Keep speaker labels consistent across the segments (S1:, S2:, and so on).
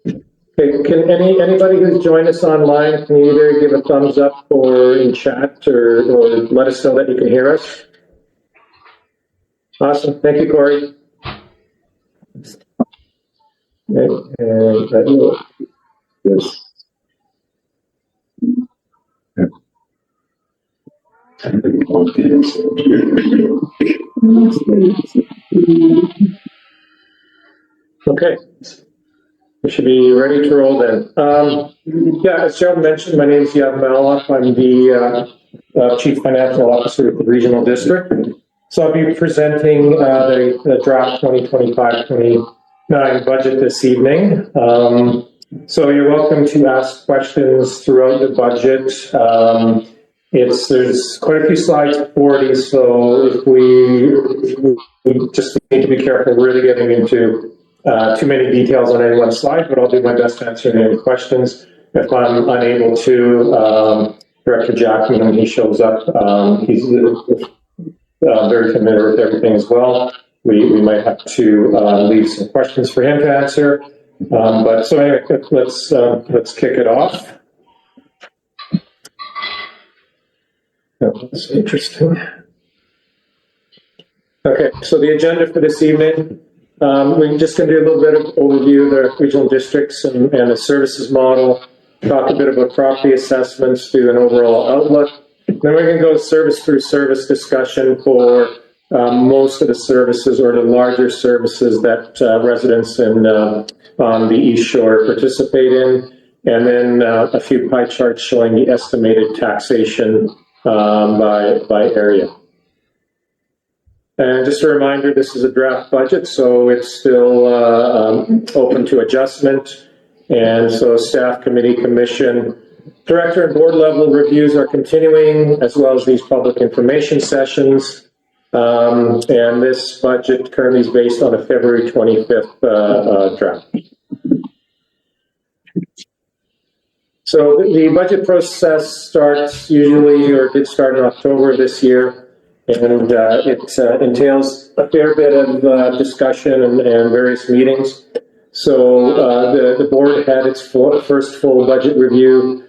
S1: Okay, can anybody who's joined us online can either give a thumbs up or in chat or let us know that you can hear us? Awesome, thank you, Corey. Okay, and yes. Okay, we should be ready to roll then. Yeah, as Gerald mentioned, my name is Yav Maloff. I'm the Chief Financial Officer of the Regional District. So I'll be presenting the draft 2025-29 budget this evening. So you're welcome to ask questions throughout the budget. There's quite a few slides of 40, so if we just need to be careful really getting into too many details on any one slide, but I'll do my best to answer any questions. If I'm unable to, Director Jackman, when he shows up, he's very familiar with everything as well. We might have to leave some questions for him to answer. But so anyway, let's kick it off. That's interesting. Okay, so the agenda for this evening, we're just going to do a little bit of overview of the regional districts and the services model, talk a bit about property assessments, do an overall outlook. Then we're going to go service through service discussion for most of the services or the larger services that residents on the East Shore participate in. And then a few pie charts showing the estimated taxation by area. And just a reminder, this is a draft budget, so it's still open to adjustment. And so staff, committee, commission, director and board level reviews are continuing, as well as these public information sessions. And this budget currently is based on a February 25th draft. So the budget process starts usually, or did start in October this year. And it entails a fair bit of discussion and various meetings. So the board had its first full budget review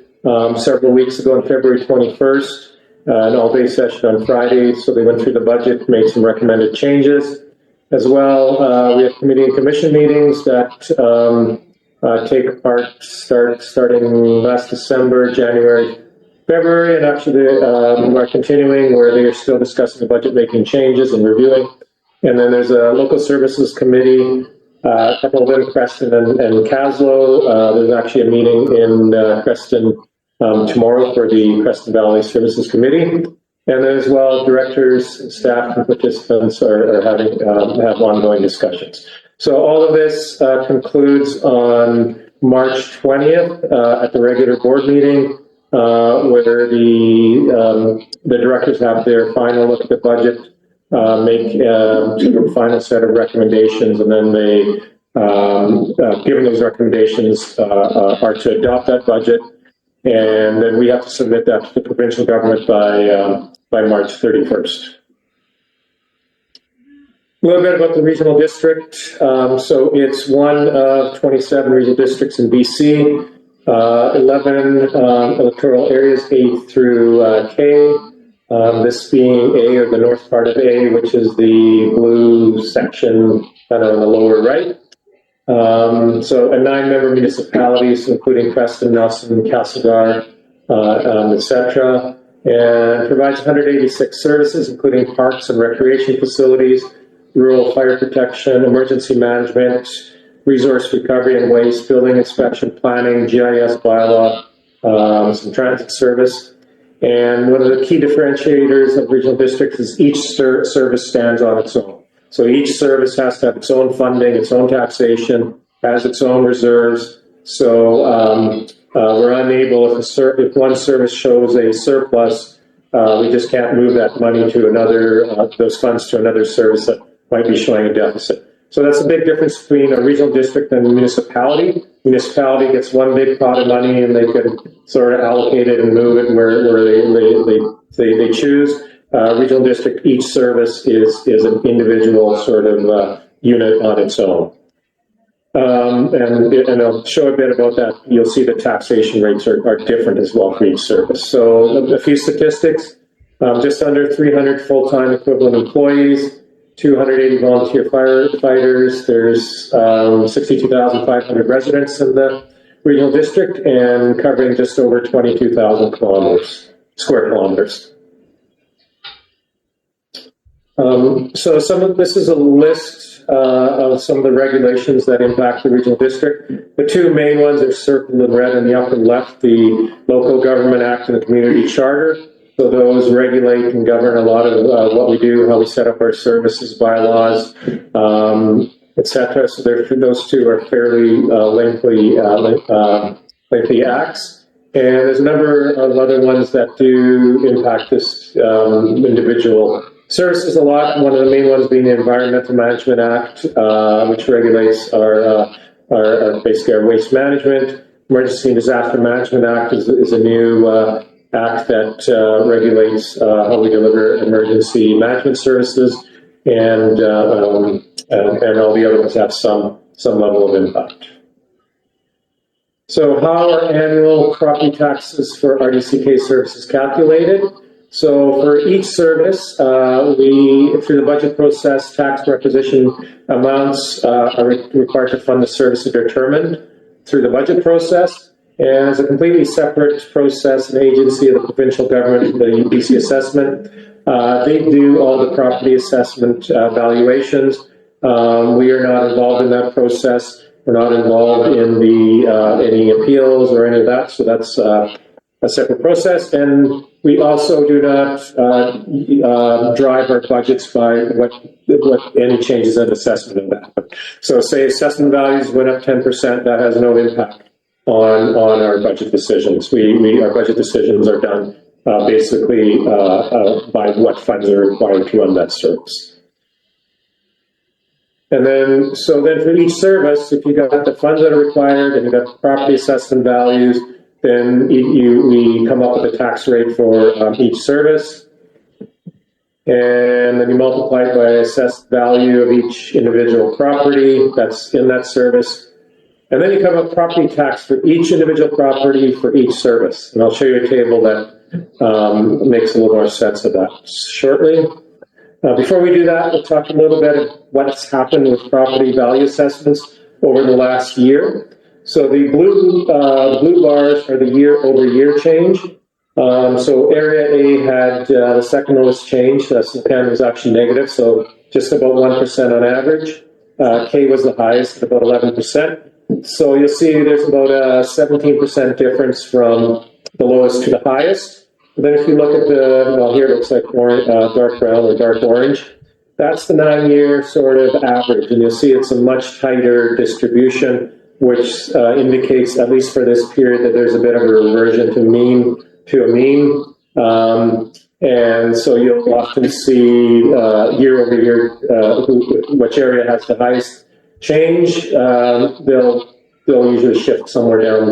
S1: several weeks ago on February 21st, an all-day session on Friday. So they went through the budget, made some recommended changes. As well, we have committee and commission meetings that take part starting last December, January, February, and actually are continuing where they are still discussing the budget, making changes and reviewing. And then there's a local services committee, a couple of them, Creston and Caslow. There's actually a meeting in Creston tomorrow for the Creston Valley Services Committee. And then as well, directors, staff, and participants are have ongoing discussions. So all of this concludes on March 20th at the regular board meeting, where the directors have their final look at the budget, make a final set of recommendations, and then they, given those recommendations, are to adopt that budget, and then we have to submit that to the provincial government by March 31st. A little bit about the regional district. So it's one of 27 regional districts in BC. 11 electoral areas, A through K. This being A, or the north part of A, which is the blue section kind of on the lower right. So a 9-member municipalities, including Creston, Nelson, Castlegar, etc., and provides 186 services, including parks and recreation facilities, rural fire protection, emergency management, resource recovery and waste, building inspection, planning, GIS bylaw, some transit service. And one of the key differentiators of regional districts is each service stands on its own. So each service has to have its own funding, its own taxation, has its own reserves. So we're unable, if one service shows a surplus, we just can't move that money to another, those funds to another service that might be showing a deficit. So that's a big difference between a regional district and a municipality. Municipality gets one big pot of money and they can sort of allocate it and move it where they choose. Regional district, each service is an individual sort of unit on its own. And I'll show a bit about that. You'll see the taxation rates are different as well for each service. So a few statistics, just under 300 full-time equivalent employees, 280 volunteer firefighters. There's 62,500 residents in the regional district and covering just over 22,000 square kilometers. So this is a list of some of the regulations that impact the regional district. The two main ones are circled in red in the upper left, the Local Government Act and the Community Charter. So those regulate and govern a lot of what we do, how we set up our services, bylaws, etc. So those two are fairly lengthy acts. And there's a number of other ones that do impact this individual services a lot. One of the main ones being the Environmental Management Act, which regulates our basically our waste management. Emergency and Disaster Management Act is a new act that regulates how we deliver emergency management services, and all the other ones have some level of impact. So how are annual property taxes for RDCK services calculated? So for each service, through the budget process, tax requisition amounts are required to fund the service are determined through the budget process. And as a completely separate process, an agency of the provincial government, the UBC assessment, they do all the property assessment valuations. We are not involved in that process. We're not involved in any appeals or any of that. So that's a separate process. And we also do not drive our budgets by what any changes in assessment of that. So say assessment values went up 10%, that has no impact on our budget decisions. Our budget decisions are done basically by what funds are required to run that service. And then for each service, if you got the funds that are required and you got the property assessment values, then we come up with a tax rate for each service. And then you multiply it by assessed value of each individual property that's in that service. And then you come up with property tax for each individual property for each service. And I'll show you a table that makes a little more sense of that shortly. Before we do that, we'll talk a little bit of what's happened with property value assessments over the last year. So the blue bars are the year-over-year change. So Area A had the second lowest change. Sultan was actually negative, so just about 1% on average. K was the highest, about 11%. So you'll see there's about a 17% difference from the lowest to the highest. And then if you look at here it looks like dark brown or dark orange. That's the 9-year sort of average, and you'll see it's a much tighter distribution, which indicates, at least for this period, that there's a bit of a reversion to a mean. And so you'll often see year over year which area has the highest change. They'll usually shift somewhere down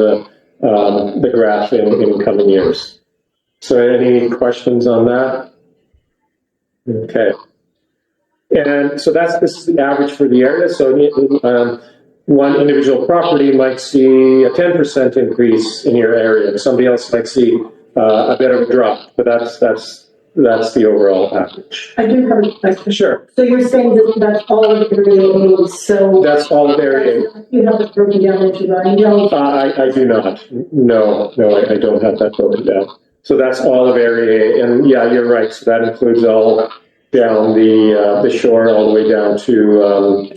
S1: the graph in coming years. So any questions on that? Okay. And so this is the average for the area. So one individual property might see a 10% increase in your area. Somebody else might see a bit of a drop, but that's the overall average.
S2: I do have a question.
S1: Sure.
S2: So you're saying that's all of Area A, so...
S1: That's all of Area A.
S2: You have it broken down into Rhinedale?
S1: I do not. No, I don't have that broken down. So that's all of Area A, and yeah, you're right. So that includes all down the shore, all the way down to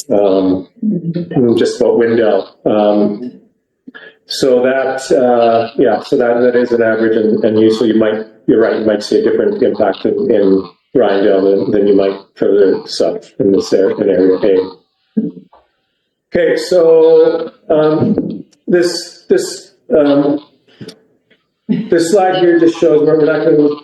S1: just about Windell. So that is an average, and usually you're right, you might see a different impact in Rhinedale than you might further south in this area, in Area A. Okay, so this slide here just shows, we're not going to,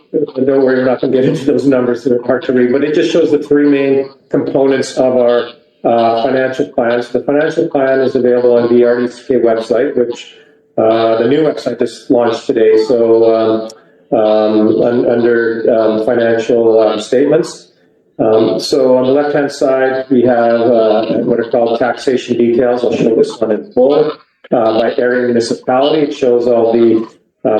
S1: don't worry, we're not going to get into those numbers, they're hard to read, but it just shows the three main components of our financial plan. So the financial plan is available on the RDCK website, which the new website just launched today. So under financial statements, So on the left-hand side, we have what are called taxation details. I'll show this one in full. By area municipality, it shows all the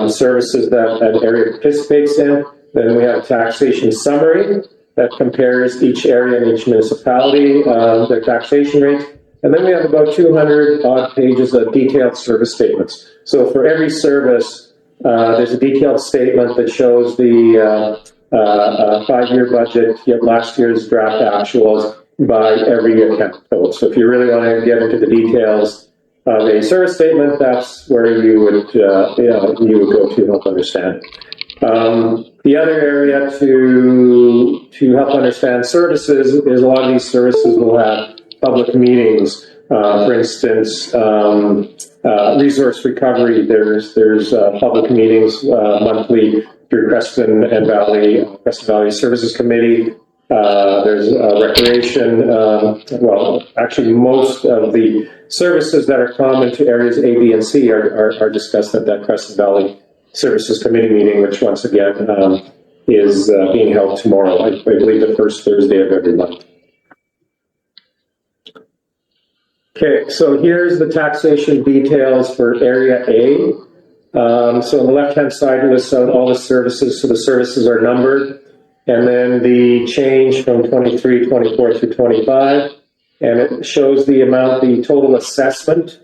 S1: services that an area participates in. Then we have a taxation summary that compares each area and each municipality, their taxation rates. And then we have about 200 odd pages of detailed service statements. So for every service, there's a detailed statement that shows the 5-year budget, last year's draft actuals by every account code. So if you really want to get into the details of a service statement, that's where you would go to help understand. The other area to help understand services is a lot of these services will have public meetings. For instance, resource recovery. There's public meetings monthly through Creston Valley Services Committee. There's recreation. Well, actually, most of the services that are common to areas A, B, and C are discussed at that Creston Valley Services Committee meeting, which once again is being held tomorrow. I believe the first Thursday of every month. Okay, so here's the taxation details for Area A. So on the left-hand side, it lists out all the services. So the services are numbered. And then the change from 23, 24 through 25. And it shows the amount, the total assessment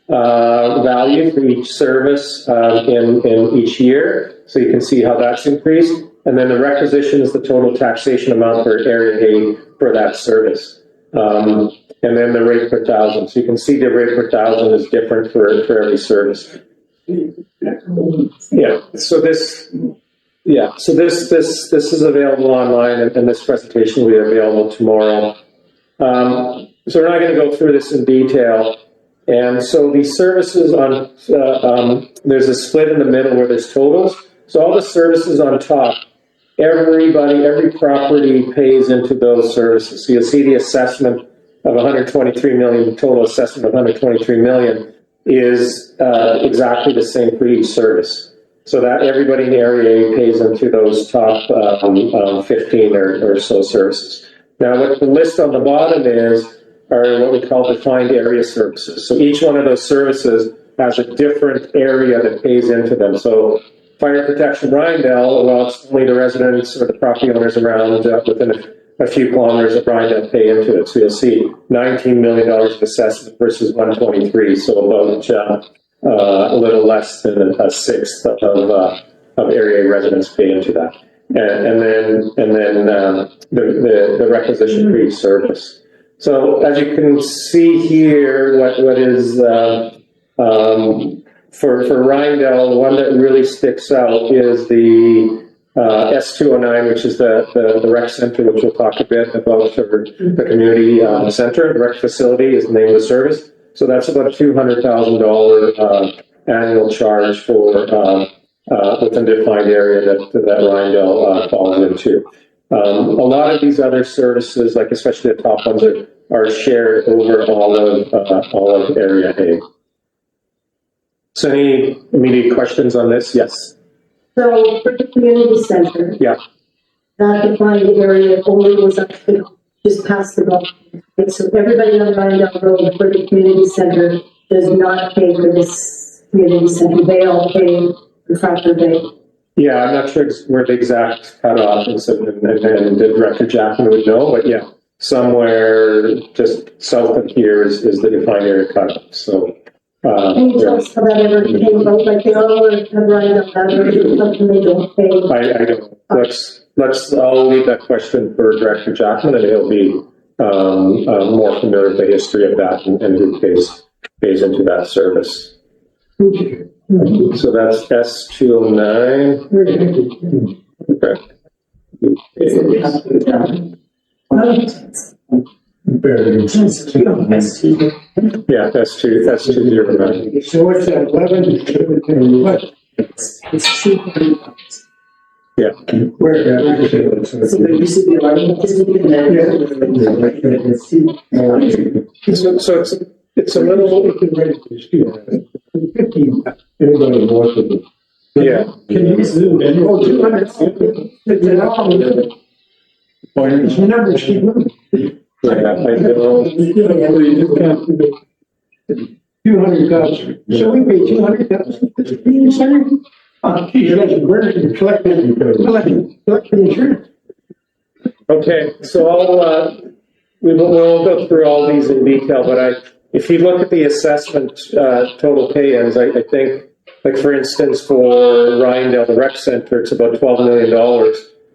S1: value for each service in each year. So you can see how that's increased. And then the requisition is the total taxation amount for Area A for that service. And then the rate per thousand. So you can see the rate per thousand is different for every service. Yeah. So this is available online, and this presentation will be available tomorrow. So we're not going to go through this in detail. And so the services on there's a split in the middle where there's totals. So all the services on top, every property pays into those services. So you'll see the assessment of 123 million, the total assessment of 123 million is exactly the same for each service. So that everybody in Area A pays into those top 15 or so services. Now, what the list on the bottom are what we call defined area services. So each one of those services has a different area that pays into them. So fire protection Rynedale, well, it's only the residents or the property owners around within a few kilometers of Rynedale pay into it. So you'll see $19 million of assessment versus 123. So about a little less than a sixth of area residents pay into that. And then the requisition for each service. So as you can see here, what is for Rynedale, the one that really sticks out is the S209, which is the rec center, which we'll talk a bit about, the community center. The rec facility is the name of the service. So that's about a $200,000 annual charge for within the defined area that Rynedale falls into. A lot of these other services, like especially the top ones, are shared over all of Area A. So any immediate questions on this? Yes.
S2: So for the community center,
S1: Yeah.
S2: that defined area only goes up to just past the golf. So everybody on Rynedale Road for the community center does not pay for this community center. They all pay the proper rate.
S1: Yeah, I'm not sure where the exact cutoff is, and the Director Jackman would know, but yeah, somewhere just south of here is the defined area cutoff. So,
S2: Can you tell us how that ever came about? Like they all have Rynedale, something they don't pay.
S1: I don't. I'll leave that question for Director Jackman, and he'll be more familiar with the history of that and who pays into that service. So that's S209. Okay. Yeah, S209.
S3: So it's 11 what?
S2: It's cheap.
S1: Yeah.
S3: Where?
S2: So there used to be a lot of
S1: So it's a little.
S3: 15. Anybody north of it?
S1: Yeah.
S3: Can you zoom in? Oh, 200. It's never cheap.
S1: Yeah, I do.
S3: 200,000. So we pay 200,000 for the community center? Geez, that's very collecting insurance.
S1: Okay, so we'll go through all these in detail, but if you look at the assessment, total pay-ins, I think, like for instance, for Rydell Rec Center, it's about $12 million,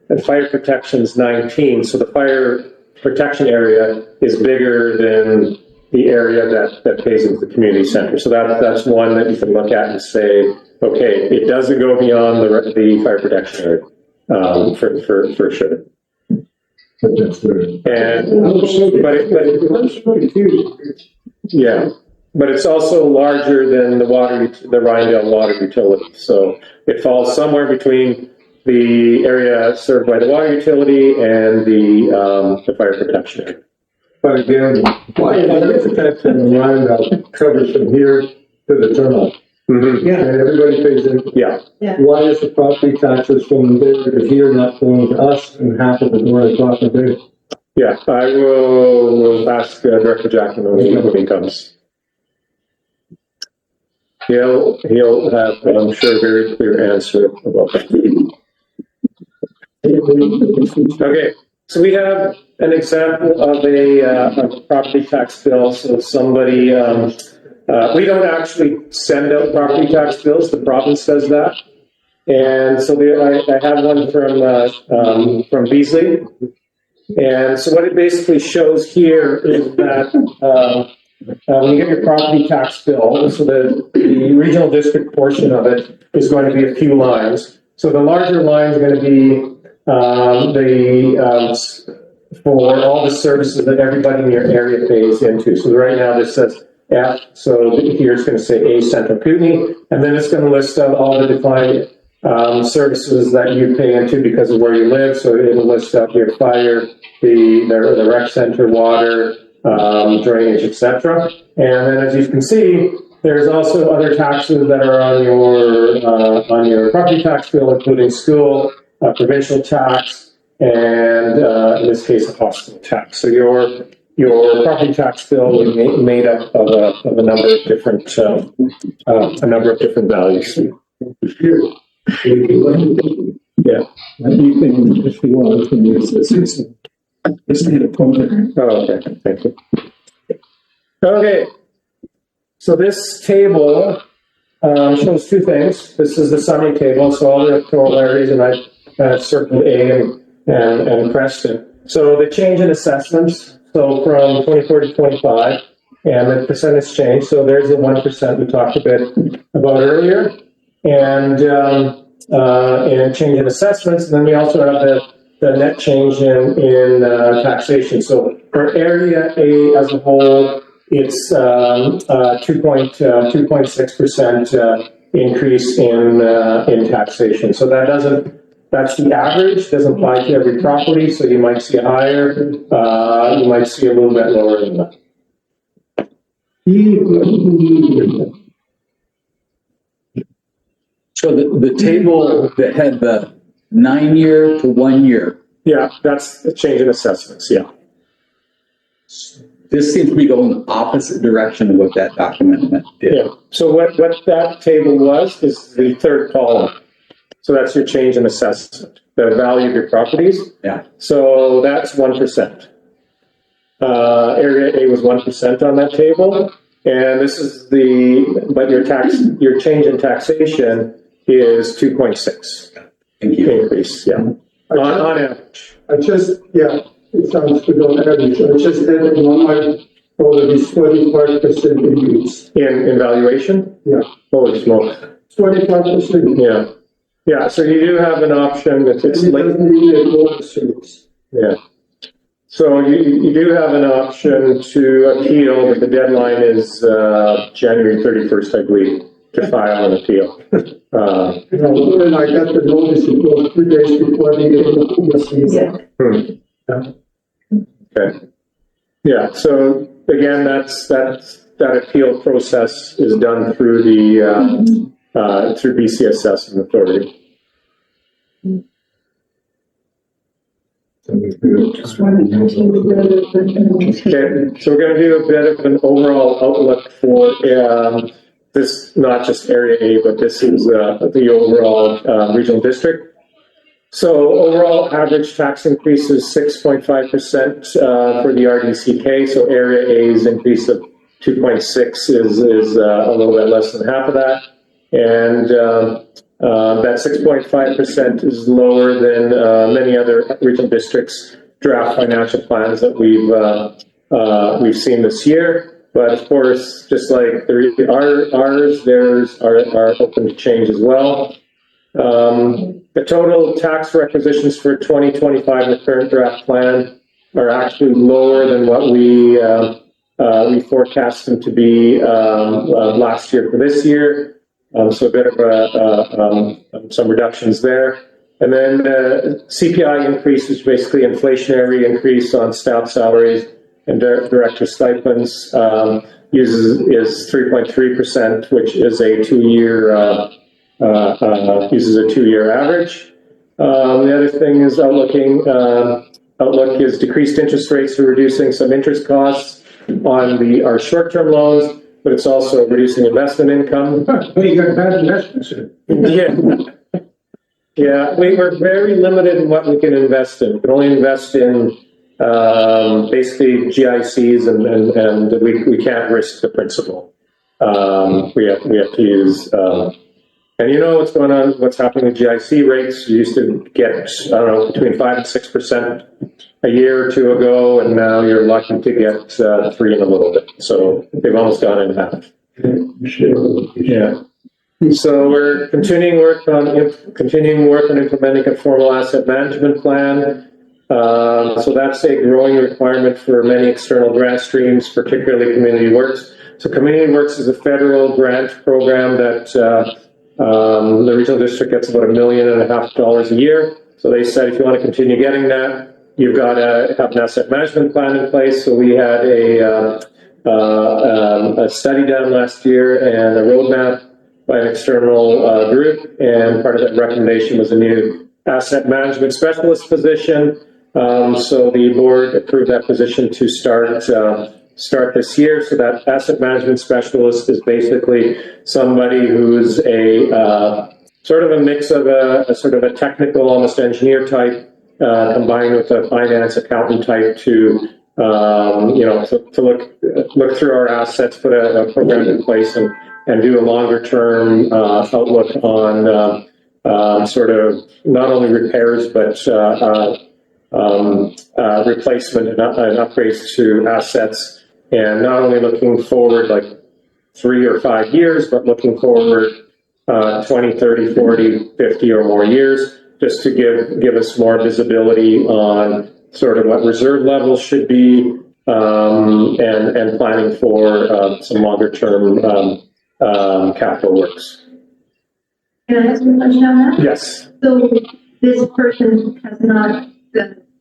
S1: and fire protection's 19, so the fire protection area is bigger than the area that pays into the community center. So that's one that you can look at and say, okay, it doesn't go beyond the fire protection area, for sure. Yeah, but it's also larger than the Rydell water utility. So it falls somewhere between the area served by the water utility and the fire protection area.
S3: But again, why protection and line covers from here to the terminal?
S1: Mm-hmm.
S3: Yeah. And everybody pays in.
S1: Yeah.
S3: Why is the property taxes from there to here not going to us and half of it going across the bridge?
S1: Yeah, I will ask Director Jackman when he comes. He'll have, I'm sure, a very clear answer about that. Okay, so we have an example of a property tax bill. So somebody, we don't actually send out property tax bills. The province does that. And so I have one from Beasley. And so what it basically shows here is that when you get your property tax bill, so the regional district portion of it is going to be a few lines. So the larger line is going to be for all the services that everybody in your area pays into. So right now this says F, so here it's going to say A Central Kootenay, and then it's going to list out all the defined services that you pay into because of where you live. So it'll list out your fire, the rec center, water, drainage, etc. And then as you can see, there's also other taxes that are on your property tax bill, including school, provincial tax, and in this case, a hospital tax. So your property tax bill will be made up of a number of different values. Yeah.
S3: You can, if you want, you can use this. Just need a pointer.
S1: Oh, okay. Thank you. Okay. So this table shows two things. This is the summary table, so all the corollaries, and I circled A and Preston. So the change in assessments, so from 24 to 25, and the percentage change. So there's the 1% we talked a bit about earlier, and change in assessments. And then we also have the net change in taxation. So for area A as a whole, it's 2.6% increase in taxation. So that's the average, doesn't apply to every property. So you might see a higher, you might see a little bit lower than that.
S4: So the table that had the 9-year to 1 year.
S1: Yeah, that's the change in assessments, yeah.
S4: This seems to be going the opposite direction of what that document did.
S1: Yeah, so what that table was is the third column. So that's your change in assessment, the value of your properties.
S4: Yeah.
S1: So that's 1%. Area A was 1% on that table. And this is but your change in taxation is 2.6.
S4: Thank you.
S1: Increase, yeah. On average.
S3: It sounds good on average. I just added one line for the 25% increase.
S1: In valuation?
S3: Yeah.
S1: Holy smokes.
S3: 25%.
S1: Yeah. Yeah, so you do have an option that it's late. Yeah. So you do have an option to appeal, but the deadline is January 31st, I believe, to file an appeal.
S3: When I got the notice, it was 3 days before the appeal season.
S1: Okay. Yeah, so again, that appeal process is done through through BC Assessment Authority.
S2: Just wanted to continue with the-
S1: Okay, so we're gonna do a bit of an overall outlook for, this, not just Area A, but this is, the overall, regional district. So overall average tax increase is 6.5%, for the RDCK, so Area A's increase of 2.6 is, a little bit less than half of that. And, that 6.5% is lower than, many other regional districts' draft financial plans that we've seen this year. But of course, just like theirs are open to change as well. The total tax requisitions for 2025 in the current draft plan are actually lower than what we forecast them to be last year for this year. So a bit of some reductions there. And then the CPI increase is basically inflationary increase on staff salaries and director stipends, is 3.3%, which is a 2-year, uses a 2-year average. The other thing is outlook is decreased interest rates are reducing some interest costs on our short-term loans, but it's also reducing investment income.
S3: Well, you got bad investments.
S1: Yeah. Yeah, we were very limited in what we can invest in. We can only invest in basically GICs and we can't risk the principal. We have to use, and you know what's going on, what's happening with GIC rates. You used to get, I don't know, between 5 and 6% a year or two ago, and now you're lucky to get 3 and a little bit. So they've almost gone in half. Yeah. So we're continuing work on implementing a formal asset management plan. So that's a growing requirement for many external grant streams, particularly Community Works. So Community Works is a federal grant program that the regional district gets about $1.5 million a year. So they said, if you want to continue getting that, you've got to have an asset management plan in place. So we had a study done last year and a roadmap by an external group, and part of that recommendation was a new asset management specialist position. So the board approved that position to start this year. So that asset management specialist is basically somebody who's a sort of a mix of a sort of a technical, almost engineer type, combined with a finance accountant type to look through our assets, put a program in place, and do a longer term outlook on sort of not only repairs but replacement and upgrades to assets, and not only looking forward like 3 or 5 years, but looking forward 20, 30, 40, 50 or more years, just to give us more visibility on sort of what reserve levels should be, and planning for some longer term capital works.
S2: Can I ask a question on that?
S1: Yes.
S2: So this person has not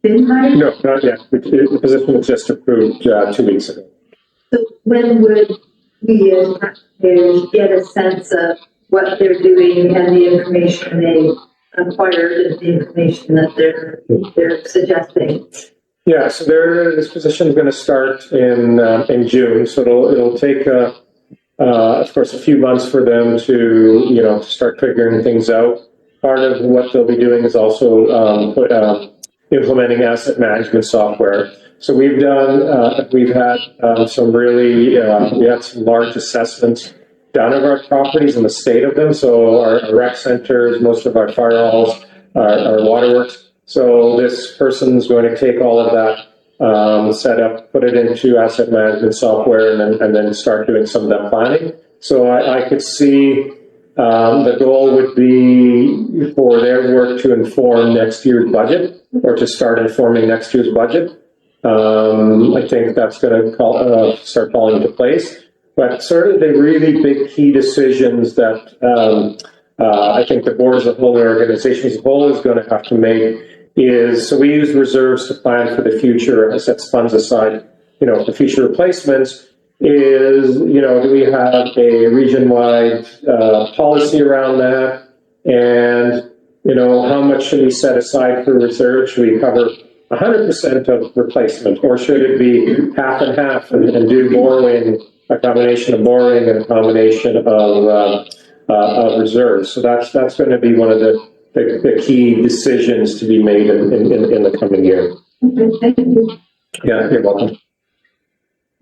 S2: been hired?
S1: No, not yet. The position was just approved 2 weeks ago.
S2: So when would we as taxpayers get a sense of what they're doing and the information they acquired and the information that they're suggesting?
S1: Yeah, so this position is going to start in June. So it'll take of course a few months for them to start figuring things out. Part of what they'll be doing is also implementing asset management software. So we had some large assessments done of our properties and the state of them. So our rec centers, most of our fire halls, our waterworks. So this person's going to take all of that, set up, put it into asset management software, and then start doing some of that planning. So I could see the goal would be for their work to inform next year's budget, or to start informing next year's budget. I think that's going to start falling into place. But sort of the really big key decisions that I think the board as a whole, the organization as a whole, is going to have to make is, so we use reserves to plan for the future, sets funds aside, for future replacements. Is, do we have a region-wide policy around that? And, how much should we set aside for reserves? Should we cover 100% of replacement, or should it be half and half and do borrowing, a combination of borrowing and a combination of reserves? So that's going to be one of the key decisions to be made in the coming year.
S2: Okay, thank you.
S1: Yeah, you're welcome.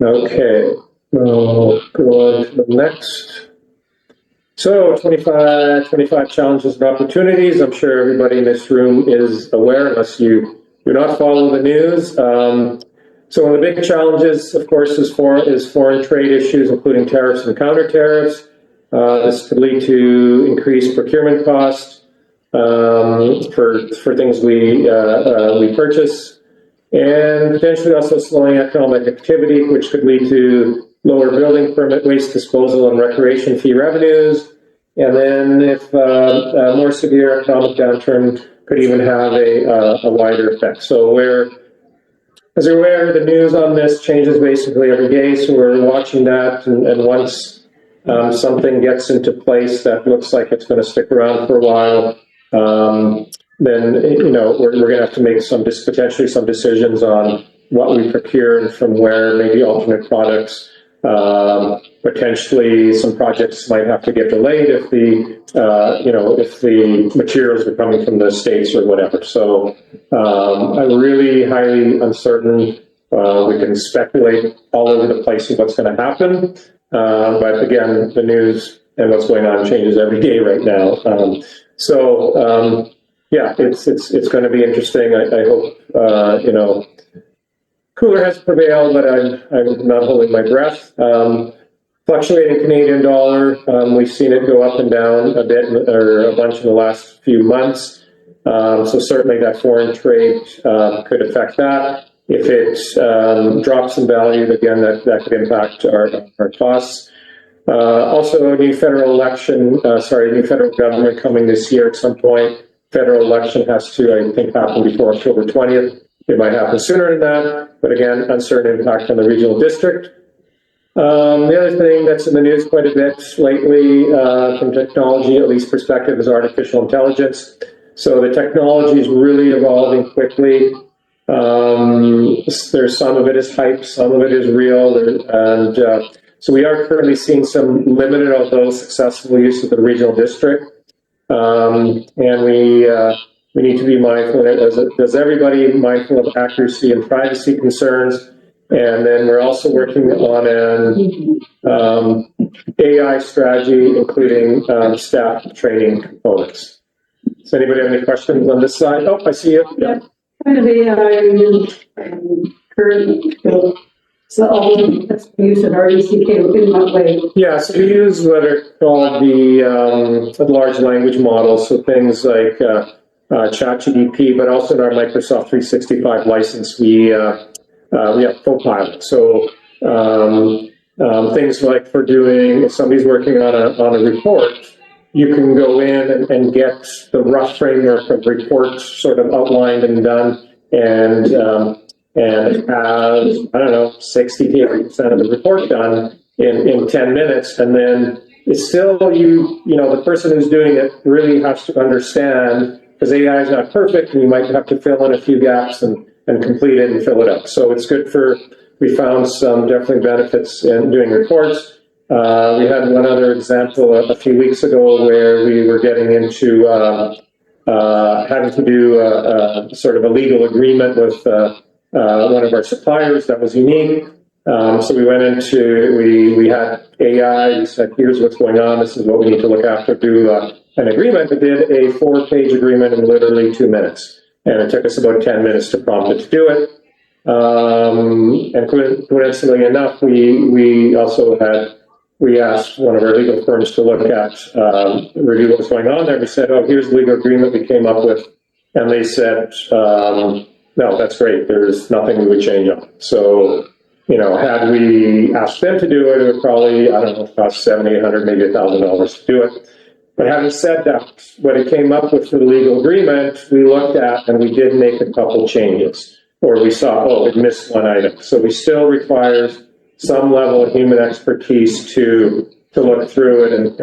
S1: Okay, we'll go on to the next. So 25 challenges and opportunities. I'm sure everybody in this room is aware, unless you do not follow the news. So one of the big challenges, of course, is foreign trade issues, including tariffs and counter tariffs. This could lead to increased procurement costs for things we purchase, and potentially also slowing economic activity, which could lead to lower building permit, waste disposal, and recreation fee revenues. And then if a more severe economic downturn could even have a wider effect. So as you're aware, the news on this changes basically every day. So we're watching that, and once something gets into place that looks like it's going to stick around for a while, then we're going to have to make potentially some decisions on what we procure and from where, maybe alternate products. Potentially some projects might have to get delayed if the materials are coming from the States or whatever. So I'm really highly uncertain. We can speculate all over the place of what's going to happen. But again, the news and what's going on changes every day right now. Yeah, it's going to be interesting. I hope, cooler has prevailed, but I'm not holding my breath. Fluctuating Canadian dollar, we've seen it go up and down a bit, or a bunch in the last few months. So certainly that foreign trade could affect that. If it drops in value, again, that could impact our costs. Also, a new federal government coming this year at some point. Federal election has to, I think, happen before October 20th. It might happen sooner than that, but again, uncertain impact on the regional district. The other thing that's in the news quite a bit lately, from technology, at least perspective, is artificial intelligence. So the technology is really evolving quickly. There's some of it is hype, some of it is real, and so we are currently seeing some limited, although successful, use of the regional district, and we need to be mindful. Does everybody mindful of accuracy and privacy concerns? And then we're also working on an AI strategy, including staff training components. Does anybody have any questions on this side? Oh, I see you. Yeah.
S2: Kind of AI current, so all that's used in RECK in that way.
S1: Yeah, so we use what are called the large language models, so things like ChatGPT, but also in our Microsoft 365 license, we have Copilot. So things like for doing, if somebody's working on a report, you can go in and get the rough framework of reports sort of outlined and done, and have, 60 to 80% of the report done in 10 minutes. And then it's still, the person who's doing it really has to understand, because AI is not perfect, and you might have to fill in a few gaps and complete it and fill it up. So it's good we found some definitely benefits in doing reports. We had one other example a few weeks ago where we were getting into having to do sort of a legal agreement with one of our suppliers that was unique. So we went we had AI, we said, here's what's going on, this is what we need to look after, do an agreement. We did a 4-page agreement in literally 2 minutes. And it took us about 10 minutes to prompt it to do it. And coincidentally enough, we asked one of our legal firms to look at, review what was going on there. We said, oh, here's the legal agreement we came up with. And they said, no, that's great. There's nothing we would change on. So, had we asked them to do it, it would probably, cost $700, $800, maybe $1,000 to do it. But having said that, what it came up with for the legal agreement, we looked at and we did make a couple changes. Or we saw, it missed one item. So we still requires some level of human expertise to look through it and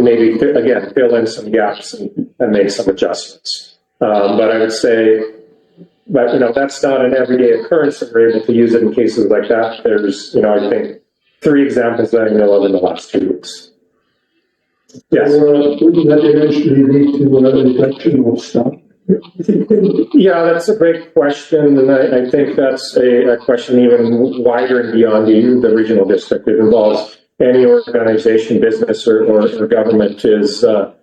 S1: maybe, again, fill in some gaps and make some adjustments. But I would say that's not an everyday occurrence, and we're able to use it in cases like that. There's, I think, 3 examples that I know of in the last 2 weeks. Yes.
S3: Wouldn't that eventually lead to reduction of staff?
S1: Yeah, that's a great question, and I think that's a question even wider and beyond the regional district. It involves any organization, business, or government. Is AI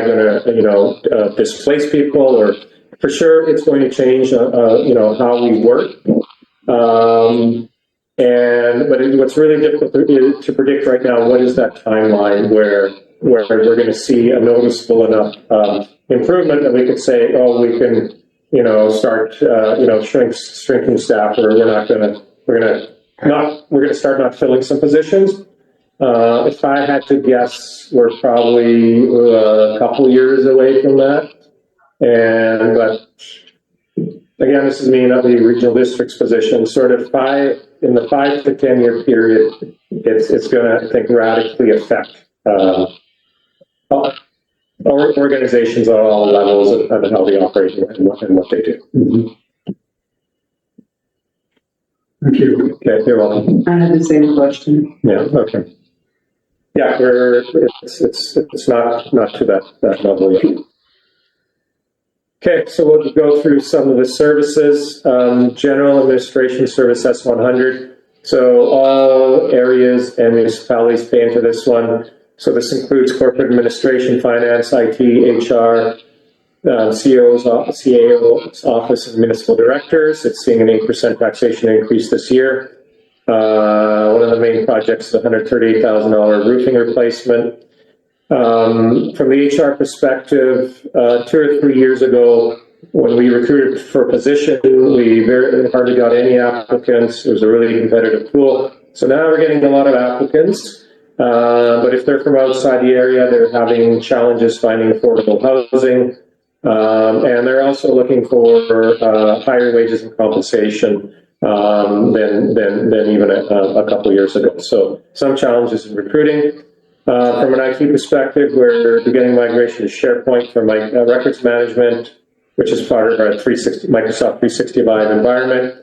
S1: going to displace people, or for sure it's going to change how we work. What's really difficult to predict right now, what is that timeline where we're going to see a noticeable enough improvement that we could say, oh, we can, start, shrinking staff, or we're going to start not filling some positions. If I had to guess, we're probably a couple years away from that. But again, this is me, not the regional district's position. Sort of in the 5 to 10 year period, it's going to, I think, radically affect organizations at all levels and how they operate and what they do.
S3: Mm-hmm. Thank you.
S1: Okay, you're welcome.
S5: I had the same question.
S1: Yeah. Okay. Yeah, it's not to that level yet. Okay, so we'll go through some of the services. General Administration Service S100. So all areas and municipalities pay into this one. So this includes corporate administration, finance, IT, HR, CAO's office, and municipal directors. It's seeing an 8% taxation increase this year. One of the main projects is a $138,000 roofing replacement. From the HR perspective, 2 or 3 years ago, when we recruited for a position, we hardly got any applicants. It was a really competitive pool. So now we're getting a lot of applicants. But if they're from outside the area, they're having challenges finding affordable housing. And they're also looking for higher wages and compensation than even a couple of years ago. So some challenges in recruiting. From an IT perspective, we're beginning migration to SharePoint for records management, which is part of our Microsoft 365 environment.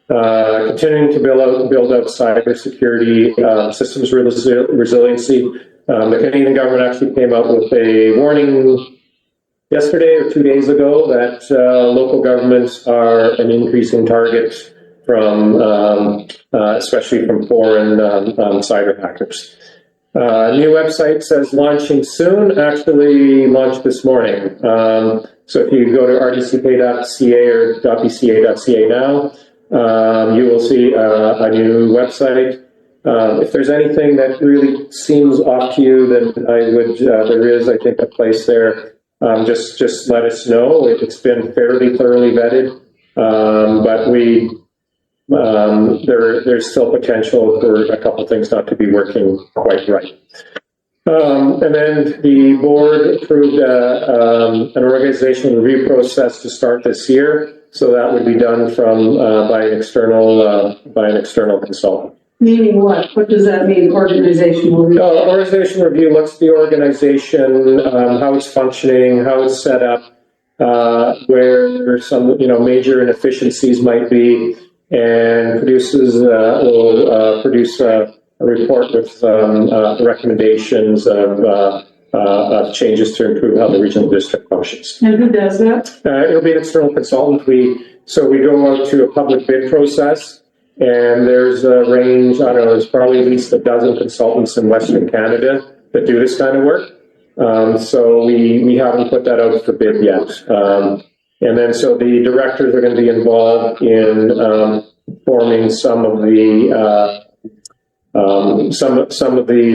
S1: Continuing to build out cybersecurity, systems resiliency. The Canadian government actually came out with a warning yesterday or 2 days ago that local governments are an increasing target from, especially from foreign cyber hackers. New website says launching soon, actually launched this morning. So if you go to rdcpay.ca or .bca.ca now, you will see a new website. If there's anything that really seems off to you, then there is, I think, a place there. Just let us know. It's been fairly thoroughly vetted, but there's still potential for a couple things not to be working quite right. And then the board approved an organizational review process to start this year. So that would be done by an external consultant.
S5: Meaning what? What does that mean, organizational review?
S1: Organizational review looks at the organization, how it's functioning, how it's set up, where some major inefficiencies might be, and will produce a report with recommendations of changes to improve how the regional district functions.
S5: And who does that?
S1: It'll be an external consultant. We go out to a public bid process, and there's a range, I don't know, there's probably at least a dozen consultants in Western Canada that do this kind of work. So we haven't put that out for bid yet. And then so the directors are going to be involved in forming some of the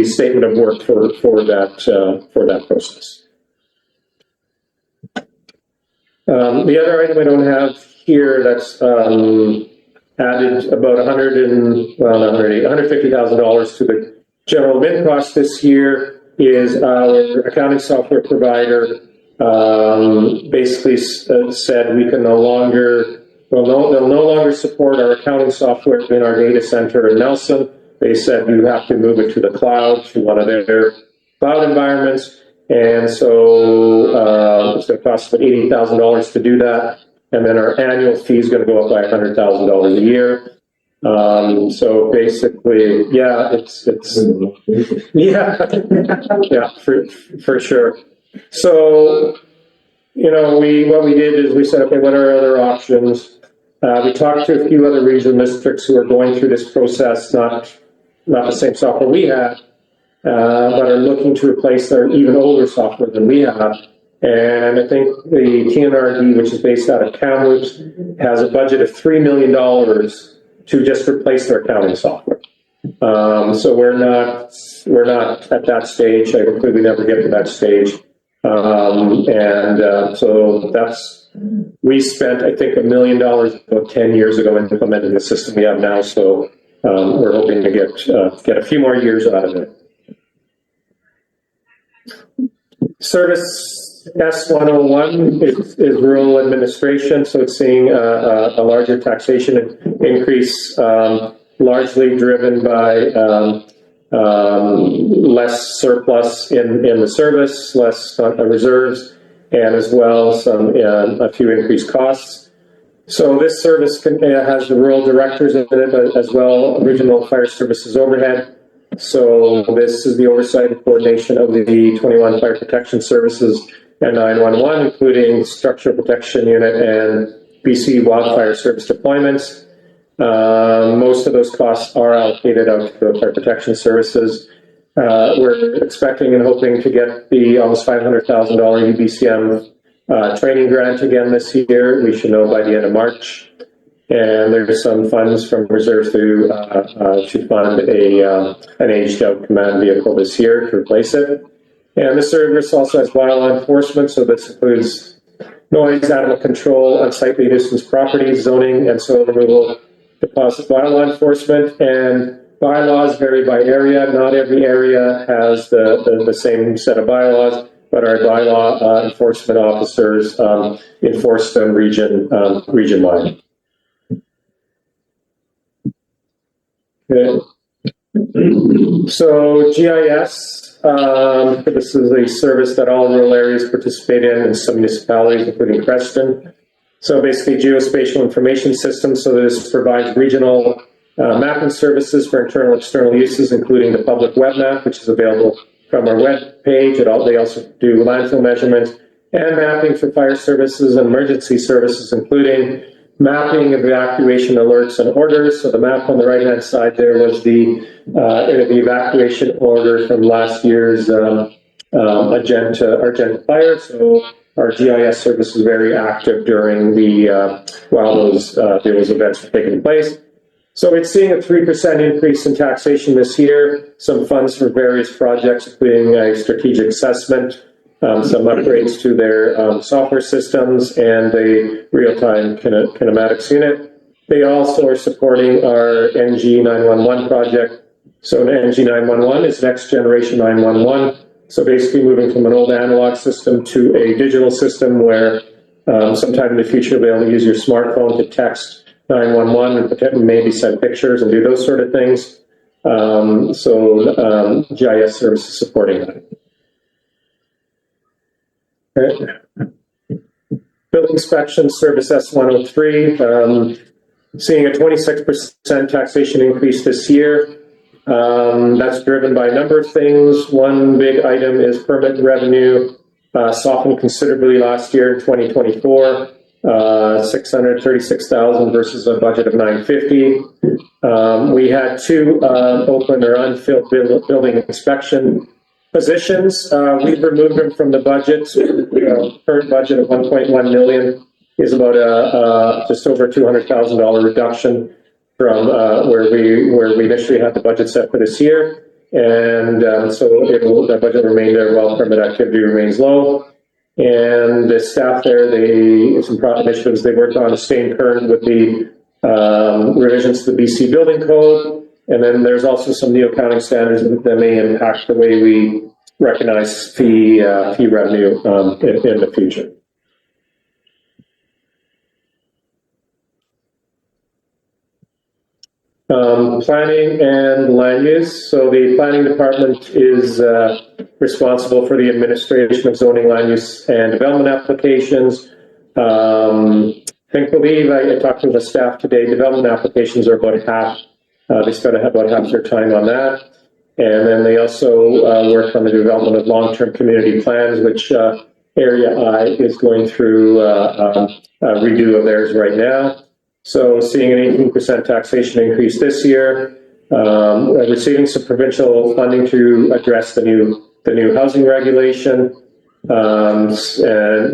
S1: statement of work for that process. The other item I don't have here that's added about $150,000 to the general admin cost this year is our accounting software provider basically said we can they'll no longer support our accounting software in our data center in Nelson. They said you have to move it to the cloud, to one of their cloud environments. And so it's going to cost about $80,000 to do that. And then our annual fee is going to go up by $100,000 a year. So basically, yeah, yeah, for sure. So, what we did is we said, okay, what are other options? We talked to a few other regional districts who are going through this process, not the same software we had, but are looking to replace their even older software than we have. And I think the TNRD, which is based out of Kamloops, has a budget of $3 million to just replace their accounting software. So we're not at that stage. I hope we never get to that stage. So we spent, I think, $1 million about 10 years ago implementing the system we have now. So we're hoping to get a few more years out of it. Service S101 is rural administration, so it's seeing a larger taxation increase, largely driven by less surplus in the service, less reserves, and as well a few increased costs. So this service has the rural directors in it, as well regional fire services overhead. So this is the oversight and coordination of the 21 fire protection services and 911, including structural protection unit and BC wildfire service deployments. Most of those costs are allocated out to the fire protection services. We're expecting and hoping to get the almost $500,000 UBCM training grant again this year. We should know by the end of March. And there's some funds from reserves to fund an aged out command vehicle this year to replace it. And the service also has bylaw enforcement, so this includes noise, animal control, unsightly nuisance properties, zoning, and soil removal, deposit bylaw enforcement. And bylaws vary by area. Not every area has the same set of bylaws, but our bylaw enforcement officers enforce them region-wide. Okay. So GIS, this is a service that all rural areas participate in some municipalities, including Creston. So basically geospatial information system. So this provides regional mapping services for internal and external uses, including the public web map, which is available from our web page. They also do landfill measurement and mapping for fire services and emergency services, including mapping, evacuation alerts and orders. So the map on the right-hand side there was the evacuation order from last year's Argenta fire. So our GIS service is very active during while those events are taking place. So it's seeing a 3% increase in taxation this year, some funds for various projects, including a strategic assessment, some upgrades to their software systems, and a real-time kinematics unit. They also are supporting our NG 911 project. So an NG 911 is next generation 911. So basically moving from an old analog system to a digital system where sometime in the future you'll be able to use your smartphone to text 911 and maybe send pictures and do those sort of things. GIS service is supporting that. Okay. Building inspection service S103, seeing a 26% taxation increase this year. That's driven by a number of things. One big item is permit revenue softened considerably last year in 2024, 636,000 versus a budget of 950. We had two open or unfilled building inspection positions. We've removed them from the budget. Current budget of 1.1 million is about just over $200,000 reduction from where we initially had the budget set for this year. And so that budget remained there while permit activity remains low. And the staff there, some initiatives they worked on to staying current with the revisions to the BC Building Code. And then there's also some new accounting standards that may impact the way we recognize fee revenue in the future. Planning and land use. So the planning department is responsible for the administration of zoning, land use, and development applications. Thankfully, I talked to the staff today, development applications are about half, they spent about half their time on that. And then they also work on the development of long-term community plans, which Area I is going through a redo of theirs right now. So seeing an 18% taxation increase this year, receiving some provincial funding to address the new housing regulation, and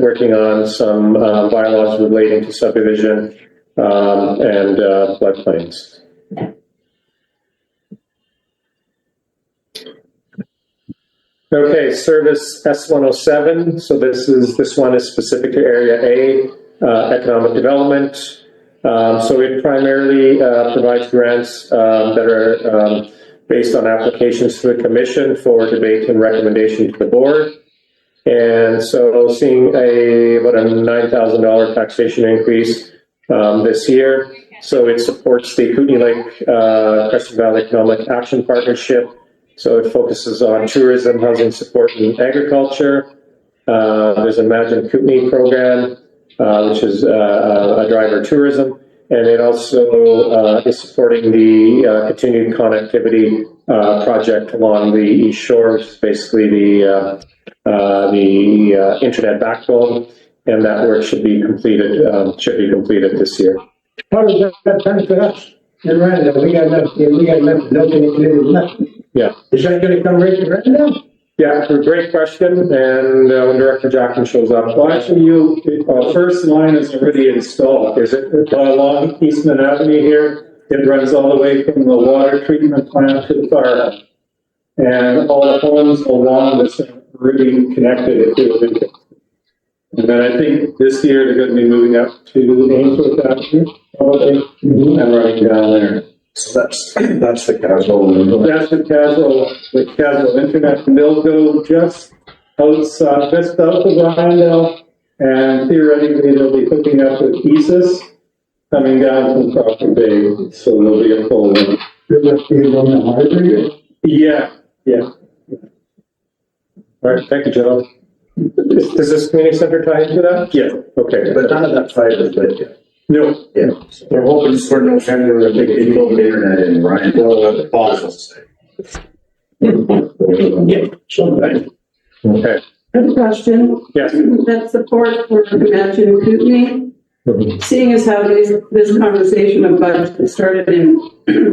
S1: working on some bylaws relating to subdivision and floodplains. Okay, service S107. So this one is specific to Area A, economic development. So it primarily provides grants that are based on applications to the commission for debate and recommendation to the board. And so seeing about a $9,000 taxation increase this year. So it supports the Kootenay Lake Crescent Valley Economic Action Partnership. So it focuses on tourism, housing support, and agriculture. There's Imagine Kootenay program, which is a driver tourism. And it also is supporting the continued connectivity project along the East Shore, which is basically the internet backbone. And that work should be completed this year.
S3: How does that benefit us? In Randall, we got enough, nothing.
S1: Yeah.
S3: Is that gonna come right to Randall?
S1: Yeah, great question, and when Director Jackman shows up.
S6: Well, actually, first line is already installed.
S1: Is it?
S6: Along Eastman Avenue here, it runs all the way from the water treatment plant to the fire. And all the homes along this are really connected to it. And then I think this year they're gonna be moving up to Ainsworth Avenue, probably, and running down there.
S3: So that's the casual.
S6: That's the casual internet, and they'll go just outside, just south of Rhinedale, and theoretically they'll be hooking up with ESIS coming down from Crawford Bay, so there'll be a full one. Yeah.
S1: All right, thank you, Joe. Does this community center tie into that?
S6: Yeah.
S1: Okay.
S3: But none of that fiber is lit yet.
S6: No.
S3: Yeah. We're hoping for November, a big internet in Ryan. Balls. Yeah, something.
S1: Okay,
S5: I have a question.
S1: yes.
S5: That support for Imagine Kootenay,
S1: Mhm.
S5: seeing as how this conversation of budget started in,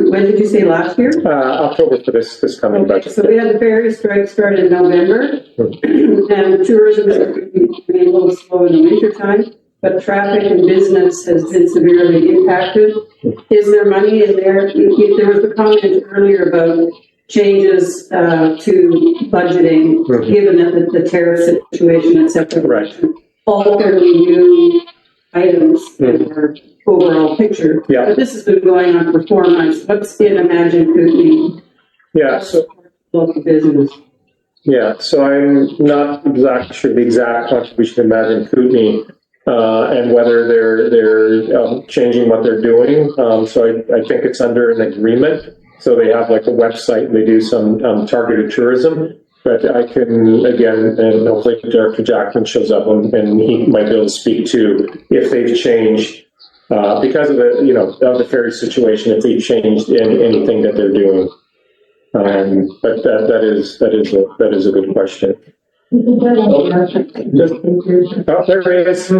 S5: when did you say, last year?
S1: October for this coming budget.
S5: So we had the ferry strike start in November, and tourism is a little slow in the winter time, but traffic and business has been severely impacted. Is there money in there? There was a comment earlier about changes to budgeting, given that the tariff situation, et cetera.
S1: Right.
S5: All fairly new items in our overall picture.
S1: Yeah.
S5: But this has been going on for 4 months. What's in Imagine Kootenay?
S1: Yeah, so,
S5: Local business.
S1: yeah, so I'm not exactly sure the exact contribution to Imagine Kootenay, and whether they're changing what they're doing. So I think it's under an agreement. So they have like a website and they do some targeted tourism. But I can, again, and hopefully Director Jackman shows up and he might be able to speak to if they've changed, because of the ferry situation, if they've changed anything that they're doing. But that is a good question. Oh, there he is.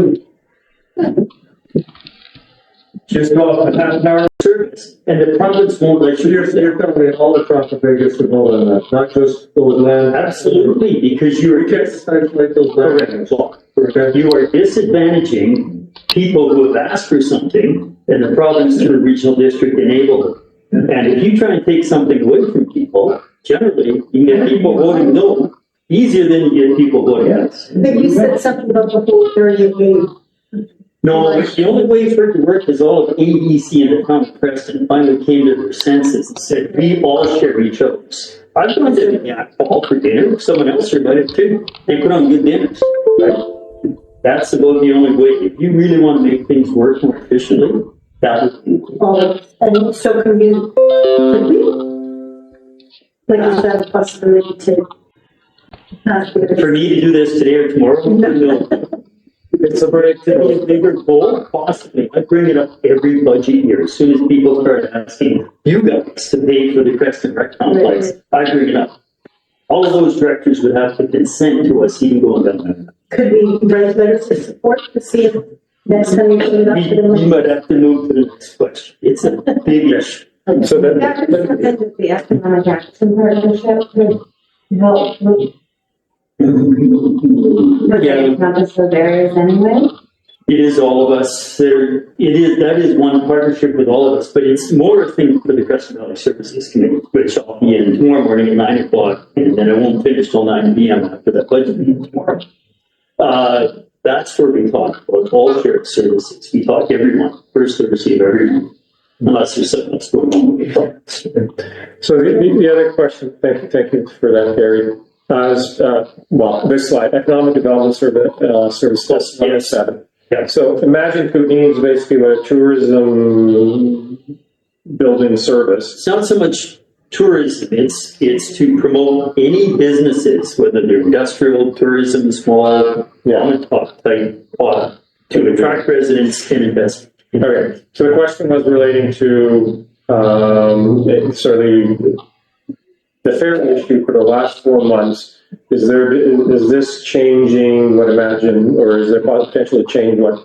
S6: Just go up a half an hour service, and the province won't let you.
S3: You're telling me all across the Vegas is more than that, not just those land.
S7: Absolutely, because you are
S3: Like those land.
S7: you are disadvantaging people who have asked for something, and the province through the regional district enabled it. And if you try and take something away from people, generally, you get people voting no, easier than you get people voting yes.
S2: But you said something about the whole area being.
S7: No, the only way for it to work is all of ABC and the town of Preston finally came to their senses and said, we all share each other's. I've gone to Paul for dinner, someone else invited too. They put on good dinners, right? That's about the only way. If you really want to make things work more efficiently, that would be.
S2: And so could we, like, is that a possibility to?
S7: For me to do this today or tomorrow, no.
S1: It's a
S7: For it to be a bigger goal, possibly. I bring it up every budget year. As soon as people start asking you guys to pay for the Creston Rec Complex, I bring it up. All of those directors would have to consent to us even going down there.
S2: Could we write letters of support to see if next time you put it up to
S7: We
S2: them?
S7: might have to move to the next question. It's a big issue.
S1: So that,
S8: That was something that the Economic Action Partnership would help with, but
S7: Yeah.
S8: they encompass those areas anyway.
S7: It is all of us. That is one partnership with all of us, but it's more a thing for the Crescent Valley Services Committee, which I'll be in tomorrow morning at 9 o'clock, and then I won't finish till 9 p.m. after that budget meeting tomorrow. That's where we talk about all shared services. We talk everyone, first to receive everyone, unless there's something that's going on with the products.
S1: so the other question, thank you for that, Gary. Well, this slide, economic development service
S7: Yes.
S1: number 7.
S7: Yeah.
S1: So Imagine Kootenai is basically what a tourism building service.
S7: It's not so much tourism, it's to promote any businesses, whether they're industrial, tourism, small, mom and pop type, to attract residents and invest.
S1: Okay, so the question was relating to, sort of the fair issue for the last 4 months. Is this changing what Imagine, or is there potential to change what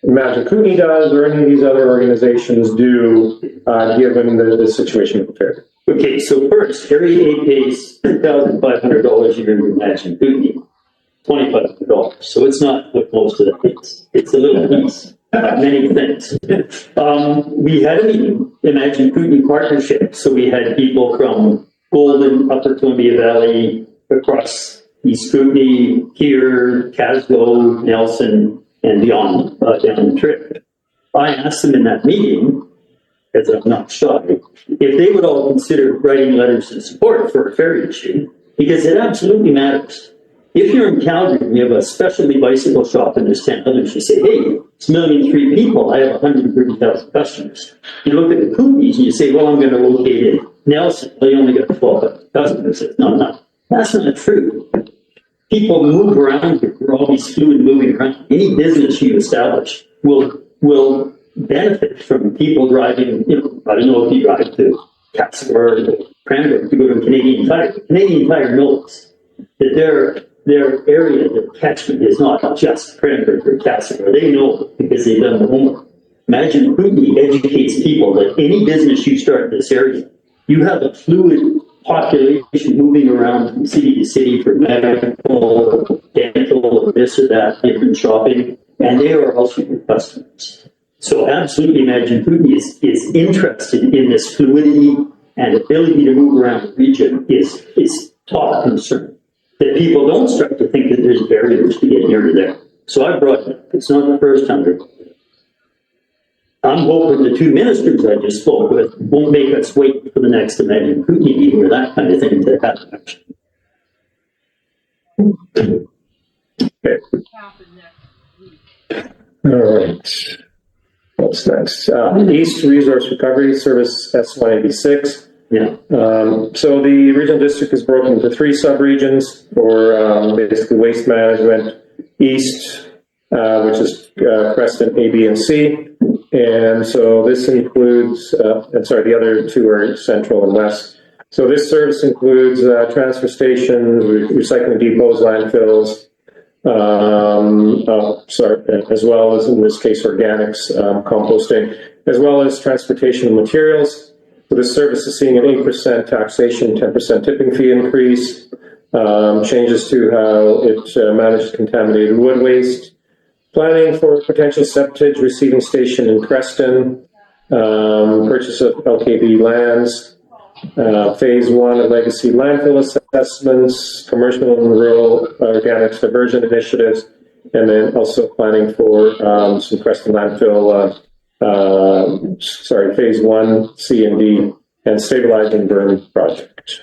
S1: Imagine Kootenai does, or any of these other organizations do, given the situation with the fair?
S7: Okay, so first, Area A pays $2,500 a year to Imagine Kootenai, $2,500. So it's not what most of that is. It's a little piece, many things. We had a meeting, Imagine Kootenai Partnership. So we had people from Golden, Upper Columbia Valley, across East Kootenai, here, Casco, Nelson, and beyond, down the trip. I asked them in that meeting, as I'm not shy, if they would all consider writing letters of support for a ferry issue, because it absolutely matters. If you're in Calgary and you have a specialty bicycle shop and there's 10 others, you say, hey, it's 1,000,003 people, I have 130,000 customers. You look at the Kootenays and you say, well, I'm going to locate in Nelson, they only got 12 customers. No, that's not true. People move around here. We're always fluid moving around. Any business you establish will benefit from people driving, I don't know if you drive to Castlegar or Cranbrook to go to Canadian Tire. Canadian Tire knows that their area, their catchment is not just Cranbrook or Castlegar. They know because they've done the homework. Imagine Kootenai educates people that any business you start in this area, you have a fluid population moving around from city to city for medical, dental, this or that, different shopping, and they are also your customers. So absolutely Imagine Kootenai is interested in this fluidity and ability to move around the region is top concern. That people don't start to think that there's barriers to get here to there. So I brought it up. It's not the first time. I'm hoping the 2 ministers I just spoke with won't make us wait for the next Imagine Kootenai meeting or that kind of thing to happen.
S1: All right. What's next? East Resource Recovery Service S186.
S7: Yeah.
S1: So the regional district is broken into 3 sub-regions for basically waste management. East, which is Creston A, B, and C. And so this includes, the other 2 are Central and West. So this service includes transfer stations, recycling depots, landfills, as well as in this case organics, composting, as well as transportation of materials. So this service is seeing an 8% taxation, 10% tipping fee increase, changes to how it manages contaminated wood waste, planning for potential septage receiving station in Creston, purchase of LKB lands, phase 1 of legacy landfill assessments, commercial and rural organics diversion initiatives, and then also planning for some Creston landfill, phase 1, C and D, and stabilizing burn project.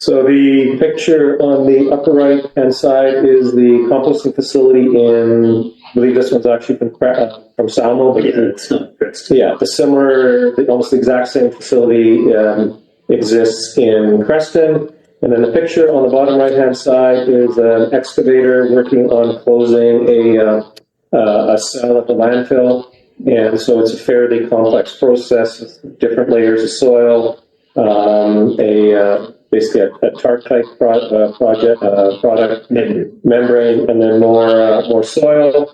S1: So the picture on the upper right hand side is the composting facility in, I believe this one's actually from Salmo, but
S7: Yeah, it's not Creston.
S1: yeah, the similar, almost the exact same facility exists in Creston, And then the picture on the bottom right-hand side is an excavator working on closing a cell at the landfill. And so it's a fairly complex process with different layers of soil, basically a tar-type product membrane, and then more soil.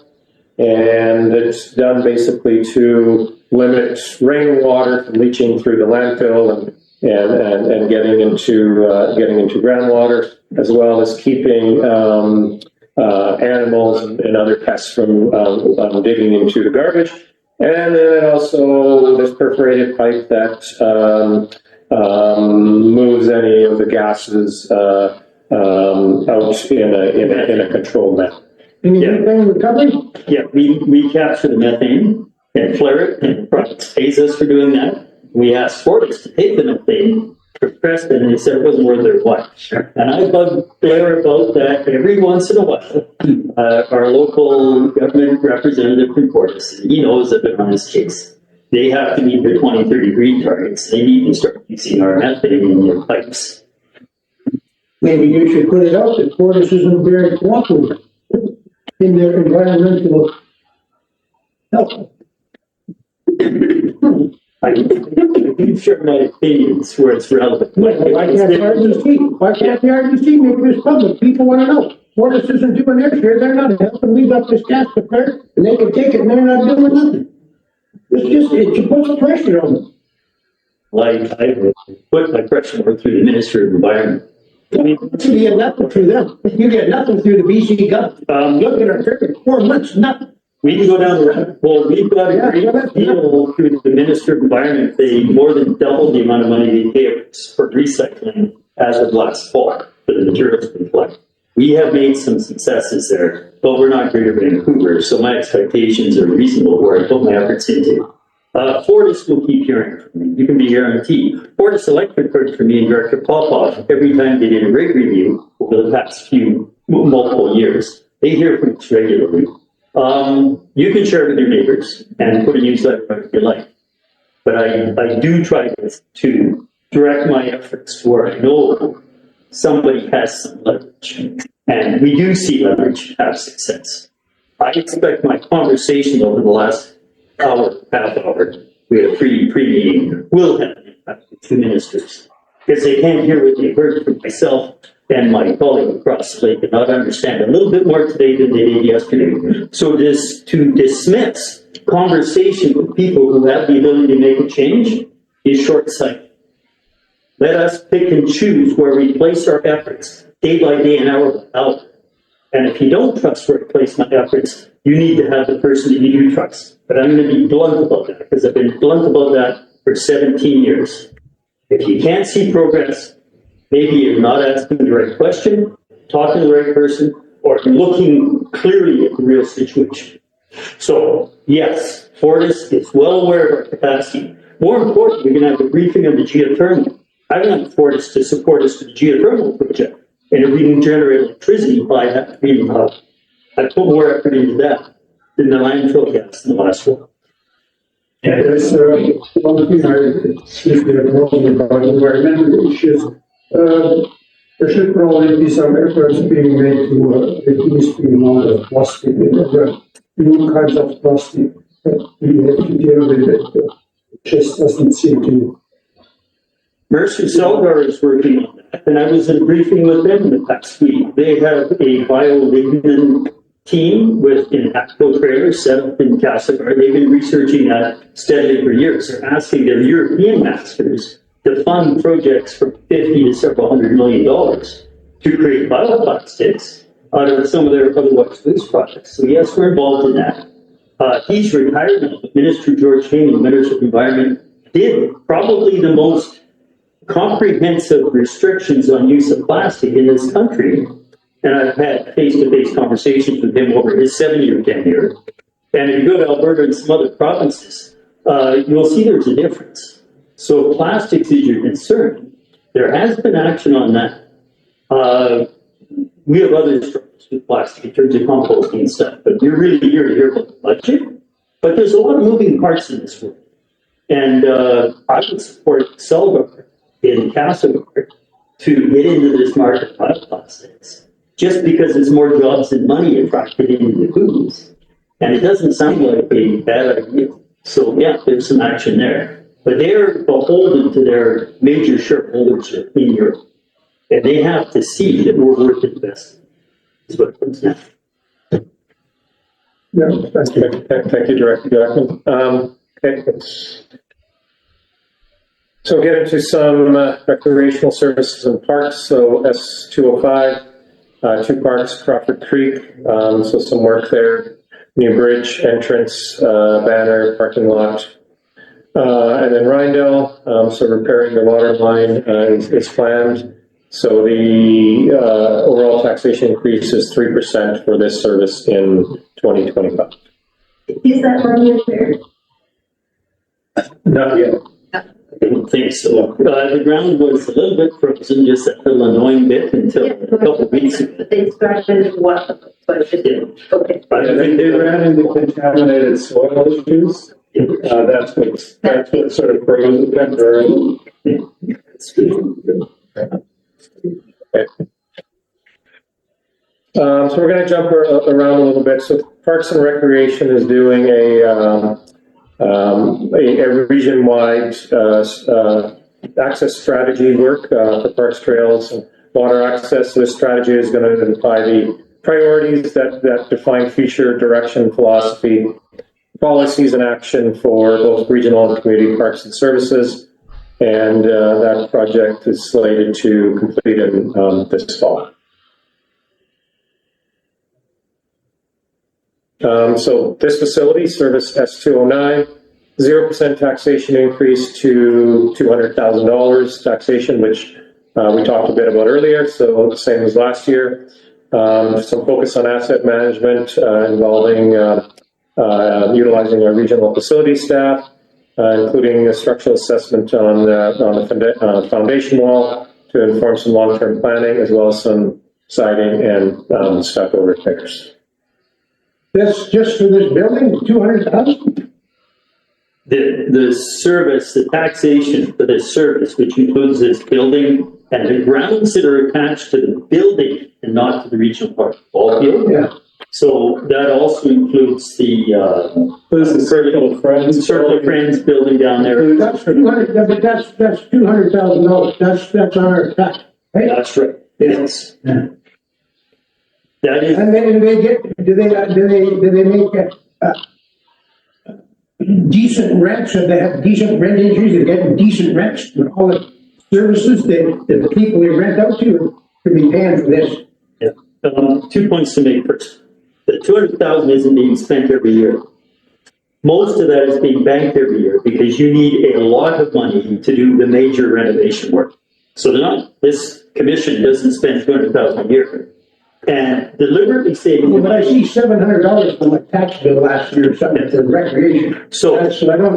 S1: And it's done basically to limit rainwater from leaching through the landfill and getting into groundwater, as well as keeping animals and other pests from digging into the garbage. And then also this perforated pipe that moves any of the gases out in a controlled manner.
S3: Anything recovery?
S7: Yeah, we capture the methane and flare it, and Providence pays us for doing that. We asked Fortis to take the methane for Preston, and they said it wasn't worth their while. And I bug Blair about that every once in a while. Our local government representative from Fortis, he knows that they're on this case. They have to meet their 2030 green targets. They need to start using our methane in their pipes.
S3: Maybe you should put it out that Fortis isn't very cooperative in their environmental health.
S7: I can share my opinions where it's relevant.
S3: Why can't the RDC make this public? People want to know. Fortis isn't doing their share. They're not helping. We got this gas up there, and they can take it, and they're not doing nothing. It puts pressure on them.
S7: Like, I put my pressure more through the Minister of Environment. I mean,
S3: You get nothing through them. You get nothing through the BC government. Look at our record, 4 months, nothing.
S7: we can go down the rabbit hole. We've got a great deal through the Minister of Environment. They more than doubled the amount of money they pay us for recycling as of last fall for the materials we collect. We have made some successes there, but we're not Greater Vancouver, so my expectations are reasonable where I put my efforts into. Fortis will keep hearing from me. You can be guaranteed. Fortis Electric heard from me and Director Popoff every time they did a rig review over the past multiple years. They hear from us regularly. You can share with your neighbors and put a newsletter out if you like. But I do try to direct my efforts where I know somebody has some leverage. And we do see leverage have success. I expect my conversation over the last half hour, we had a pre-meeting, will have an impact with two ministers. Because they can't hear what they heard from myself and my colleague across the lake and not understand a little bit more today than they did yesterday. So to dismiss conversation with people who have the ability to make a change is short-sighted. Let us pick and choose where we place our efforts day by day and hour by hour. And if you don't trust where to place my efforts, you need to have the person that you do trust. But I'm going to be blunt about that because I've been blunt about that for 17 years. If you can't see progress, maybe you're not asking the right question, talking to the right person, or looking clearly at the real situation. So, yes, Fortis is well aware of our capacity. More importantly, we're going to have a briefing on the geothermal. I want Fortis to support us with the geothermal project. And if we can generate electricity by that, I put more effort into that than the landfill gas in the last one.
S3: Yeah, that's one thing I see there about environmental issues. There should probably be some efforts being made to reduce the amount of plastic and the new kinds of plastic that we have to deal with. It just doesn't seem to.
S7: Mercer Celgar is working on that, and I was in a briefing with them in the past week. They have a biolignin team with an ACCO trailer set up in Castlegar. They've been researching that steadily for years. They're asking their European masters to fund projects for $50 to several $100 million to create bioplastics out of some of their otherwise waste projects. So yes, we're involved in that. He's retired now, but Minister George Haney, Minister of Environment, did probably the most comprehensive restrictions on use of plastic in this country. And I've had face-to-face conversations with him over his 7-year tenure. And if you go to Alberta and some other provinces, you'll see there's a difference. So plastics is your concern. There has been action on that. We have other struggles with plastic in terms of composting and stuff, but you're really here to hear about the budget. But there's a lot of moving parts in this world. And I would support Celgar in Castlegar to get into this market of plastics, just because there's more jobs and money attracted into the foods. And it doesn't sound like a bad idea. So yeah, there's some action there. But they're beholden to their major shareholders in Europe. And they have to see that we're worth investing. Is what it comes down to.
S3: Yeah, thank you.
S1: Thank you, Director Jackman. Okay, so we'll get into some recreational services and parks. So S205, 2 parks, Crawford Creek, so some work there. New bridge, entrance, banner, parking lot. And then Rindell, so repairing the water line is planned. So the overall taxation increase is 3% for this service in 2025.
S2: Is that money in there?
S1: Not yet.
S7: I don't think so. The ground was a little bit frozen, just that little annoying bit until a couple of weeks ago.
S2: They started what?
S7: Yeah.
S2: Okay.
S6: I think they ran into contaminated soil issues. That's what sort of froze it temporarily.
S1: So we're going to jump around a little bit. So Parks and Recreation is doing a region-wide access strategy work for parks, trails, and water access. So this strategy is going to identify the priorities that define future direction, philosophy, policies, and action for both regional and community parks and services. And that project is slated to complete in this fall. So this facility, service S209, 0% taxation increase to $200,000 taxation, which we talked a bit about earlier, so the same as last year. Some focus on asset management involving utilizing our regional facility staff, including a structural assessment on the foundation wall to inform some long-term planning, as well as some siding and stucco repairs.
S3: That's just for this building, 200,000?
S7: The service, the taxation for this service, which includes this building and the grounds that are attached to the building and not to the regional park ball field.
S3: Yeah.
S7: So that also includes the
S6: Circle of Friends.
S7: Circle of Friends building down there.
S3: That's for 200, but that's $200,000. That's on our tax, right?
S7: That's right. Yes. That is,
S3: And then they get, do they make decent rents? If they have decent rent increases, they get decent rents for all the services that the people they rent out to be paying for this.
S7: 2 points to make first. The 200,000 isn't being spent every year. Most of that is being banked every year because you need a lot of money to do the major renovation work. So this commission doesn't spend 200,000 a year. And deliberately saving.
S3: But I see $700 on my tax bill last year or something for recreation.
S7: So,
S3: That's what I don't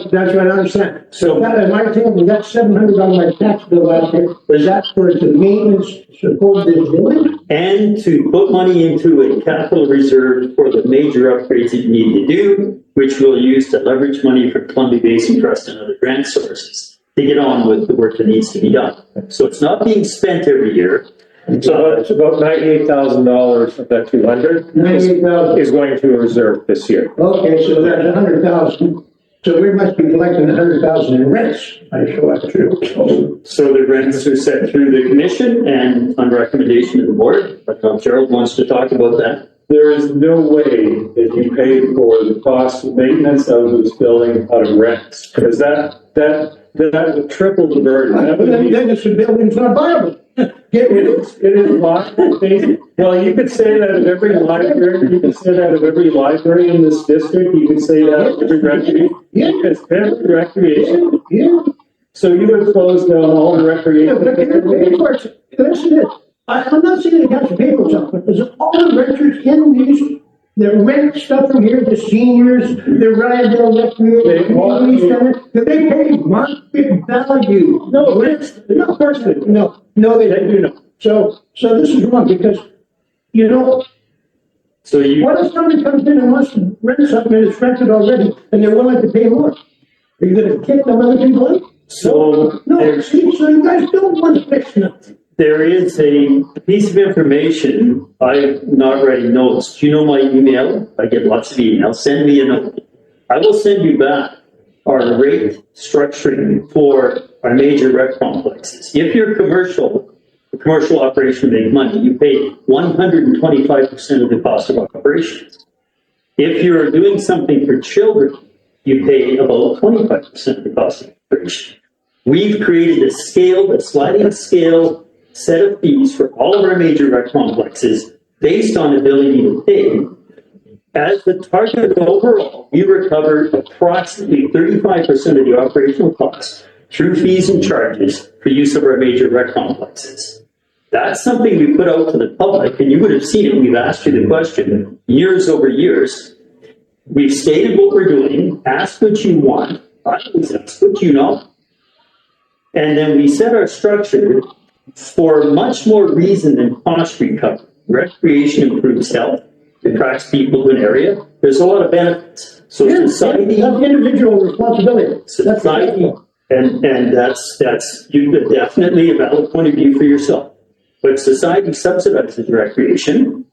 S3: understand. So that, am I telling you, that $700 on my tax bill last year, is that for the maintenance support of this building?
S7: and to put money into a capital reserve for the major upgrades that you need to do, which we'll use to leverage money from Columbia Basin Trust and other grant sources to get on with the work that needs to be done. So it's not being spent every year.
S1: So it's about $98,000 of that 200
S3: $98,000.
S1: is going to a reserve this year.
S3: Okay, so that's 100,000. So we must be collecting 100,000 in rents. I show that's true.
S7: So the rents are set through the commission and on recommendation of the board. But Gerald wants to talk about that.
S6: There is no way that you pay for the cost of maintenance of this building out of rents, because that would triple the burden. That would be-
S3: Then it's the building's not viable. Get rid of it.
S6: It is viable. Well, you could say that of every library, you could say that of every library in this district, you could say that of every recreation.
S3: Yeah.
S6: It's every recreation.
S3: Yeah.
S6: So you would close down all the
S3: Yeah,
S6: recreation.
S3: but they're paying for it. Listen to this. I'm not saying they have to pay for something, but there's all the renters in these that rent stuff from here, the seniors, the Rydell Recreation Community Center, that they pay market value.
S6: No, of course they do.
S3: No, they
S6: They
S3: don't.
S6: do not.
S3: So this is wrong because, you know,
S7: So you,
S3: what if somebody comes in and wants to rent something and it's rented already and they're willing to pay more? Are you gonna kick them other people out?
S7: so
S3: No,
S7: there's,
S3: see, so you guys don't want to fix nothing.
S7: There is a piece of information, I'm not writing notes. Do you know my email? I get lots of emails. Send me a note. I will send you back our rate structuring for our major rec complexes. If you're a commercial operation make money, you pay 125% of the cost of operations. If you're doing something for children, you pay about 25% of the cost of operation. We've created a sliding scale set of fees for all of our major rec complexes based on ability to pay. As the target overall, we recover approximately 35% of the operational costs through fees and charges for use of our major rec complexes. That's something we put out to the public, and you would have seen it. We've asked you the question years over years. We've stated what we're doing, ask what you want, I always ask what you know. And then we set our structure for much more reason than cost recovery. Recreation improves health, attracts people to an area. There's a lot of benefits. So society,
S3: Individual responsibility.
S7: society, and that's you definitely a valid point of view for yourself. But society subsidizes recreation,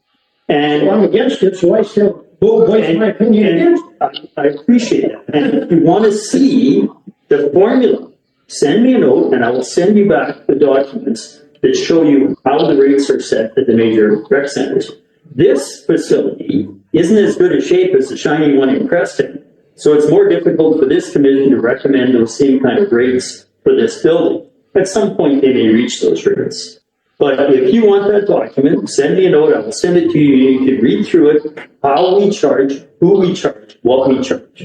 S7: and
S3: I'm against it, so I still voice my opinion against it.
S7: I appreciate it. And if you want to see the formula, send me a note and I will send you back the documents that show you how the rates are set at the major rec centers. This facility isn't as good a shape as the shiny one in Creston, so it's more difficult for this commission to recommend those same kind of rates for this building. At some point, they may reach those rates. But if you want that document, send me a note, I will send it to you, you can read through it, how we charge, who we charge, what we charge.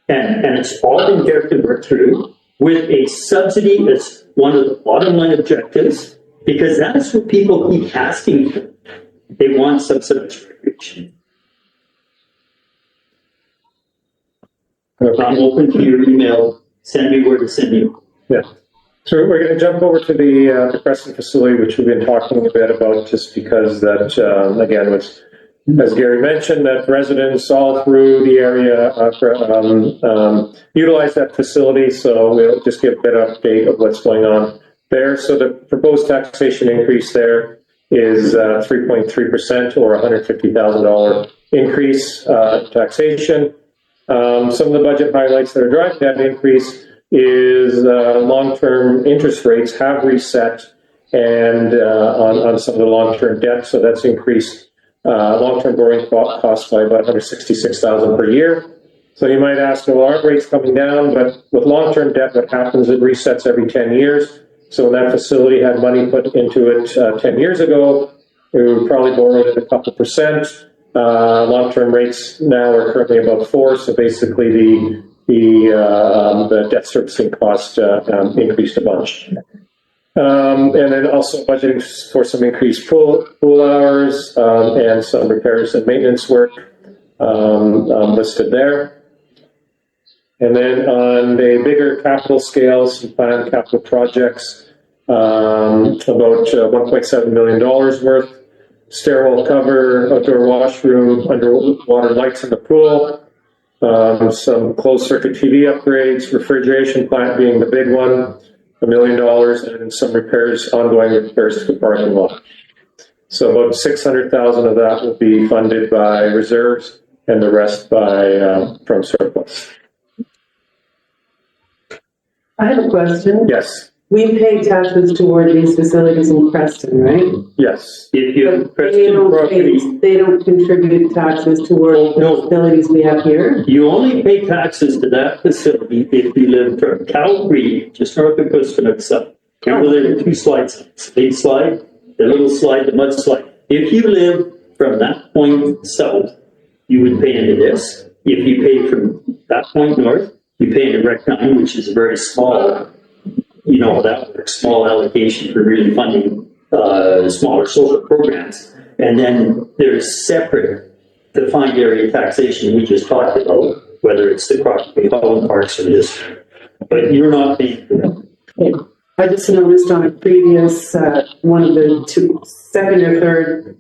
S7: And it's all been carefully worked through with a subsidy as one of the bottom line objectives, because that's what people keep asking for. They want subsidized recreation. I'm open to your email, send me where to send you.
S1: Yeah. So we're going to jump over to the Crescent facility, which we've been talking a bit about, just because that, again, was, as Gary mentioned, that residents all through the area utilize that facility. So we'll just give a bit of update of what's going on there. So the proposed taxation increase there is 3.3% or $150,000 increase taxation. Some of the budget highlights that are driving that increase is long-term interest rates have reset and on some of the long-term debt, so that's increased long-term borrowing costs by about $166,000 per year. So you might ask, well, aren't rates coming down? But with long-term debt, what happens, it resets every 10 years. So when that facility had money put into it 10 years ago, we probably borrowed at a couple percent. Long-term rates now are currently about 4%, so basically the debt servicing cost increased a bunch. And then also budgeting for some increased pool hours and some repairs and maintenance work listed there. And then on a bigger capital scale, some planned capital projects, about $1.7 million worth. Stairwell cover, outdoor washroom, underwater lights in the pool, some closed circuit TV upgrades, refrigeration plant being the big one, $1 million, and some repairs, ongoing repairs to the parking lot. So about 600,000 of that will be funded by reserves and the rest by from surplus.
S5: I have a question.
S1: Yes,
S5: We pay taxes toward these facilities in Preston, right?
S1: yes.
S7: If you have
S5: But they
S7: Preston property,
S5: they don't contribute taxes toward the
S7: No.
S5: facilities we have here?
S7: you only pay taxes to that facility if you live from Calgary, just north of Coastal itself. Remember there are two slides, big slide, the little slide, the mud slide. If you live from that point south, you would pay into this. If you pay from that point north, you pay into Rec 9, which is a very small, that works, small allocation for really funding smaller social programs. And then there's separate defined area taxation we just talked about, whether it's the Crockery Holland Parks or this, but you're not paying for that.
S5: I just noticed on a previous, one of the second or third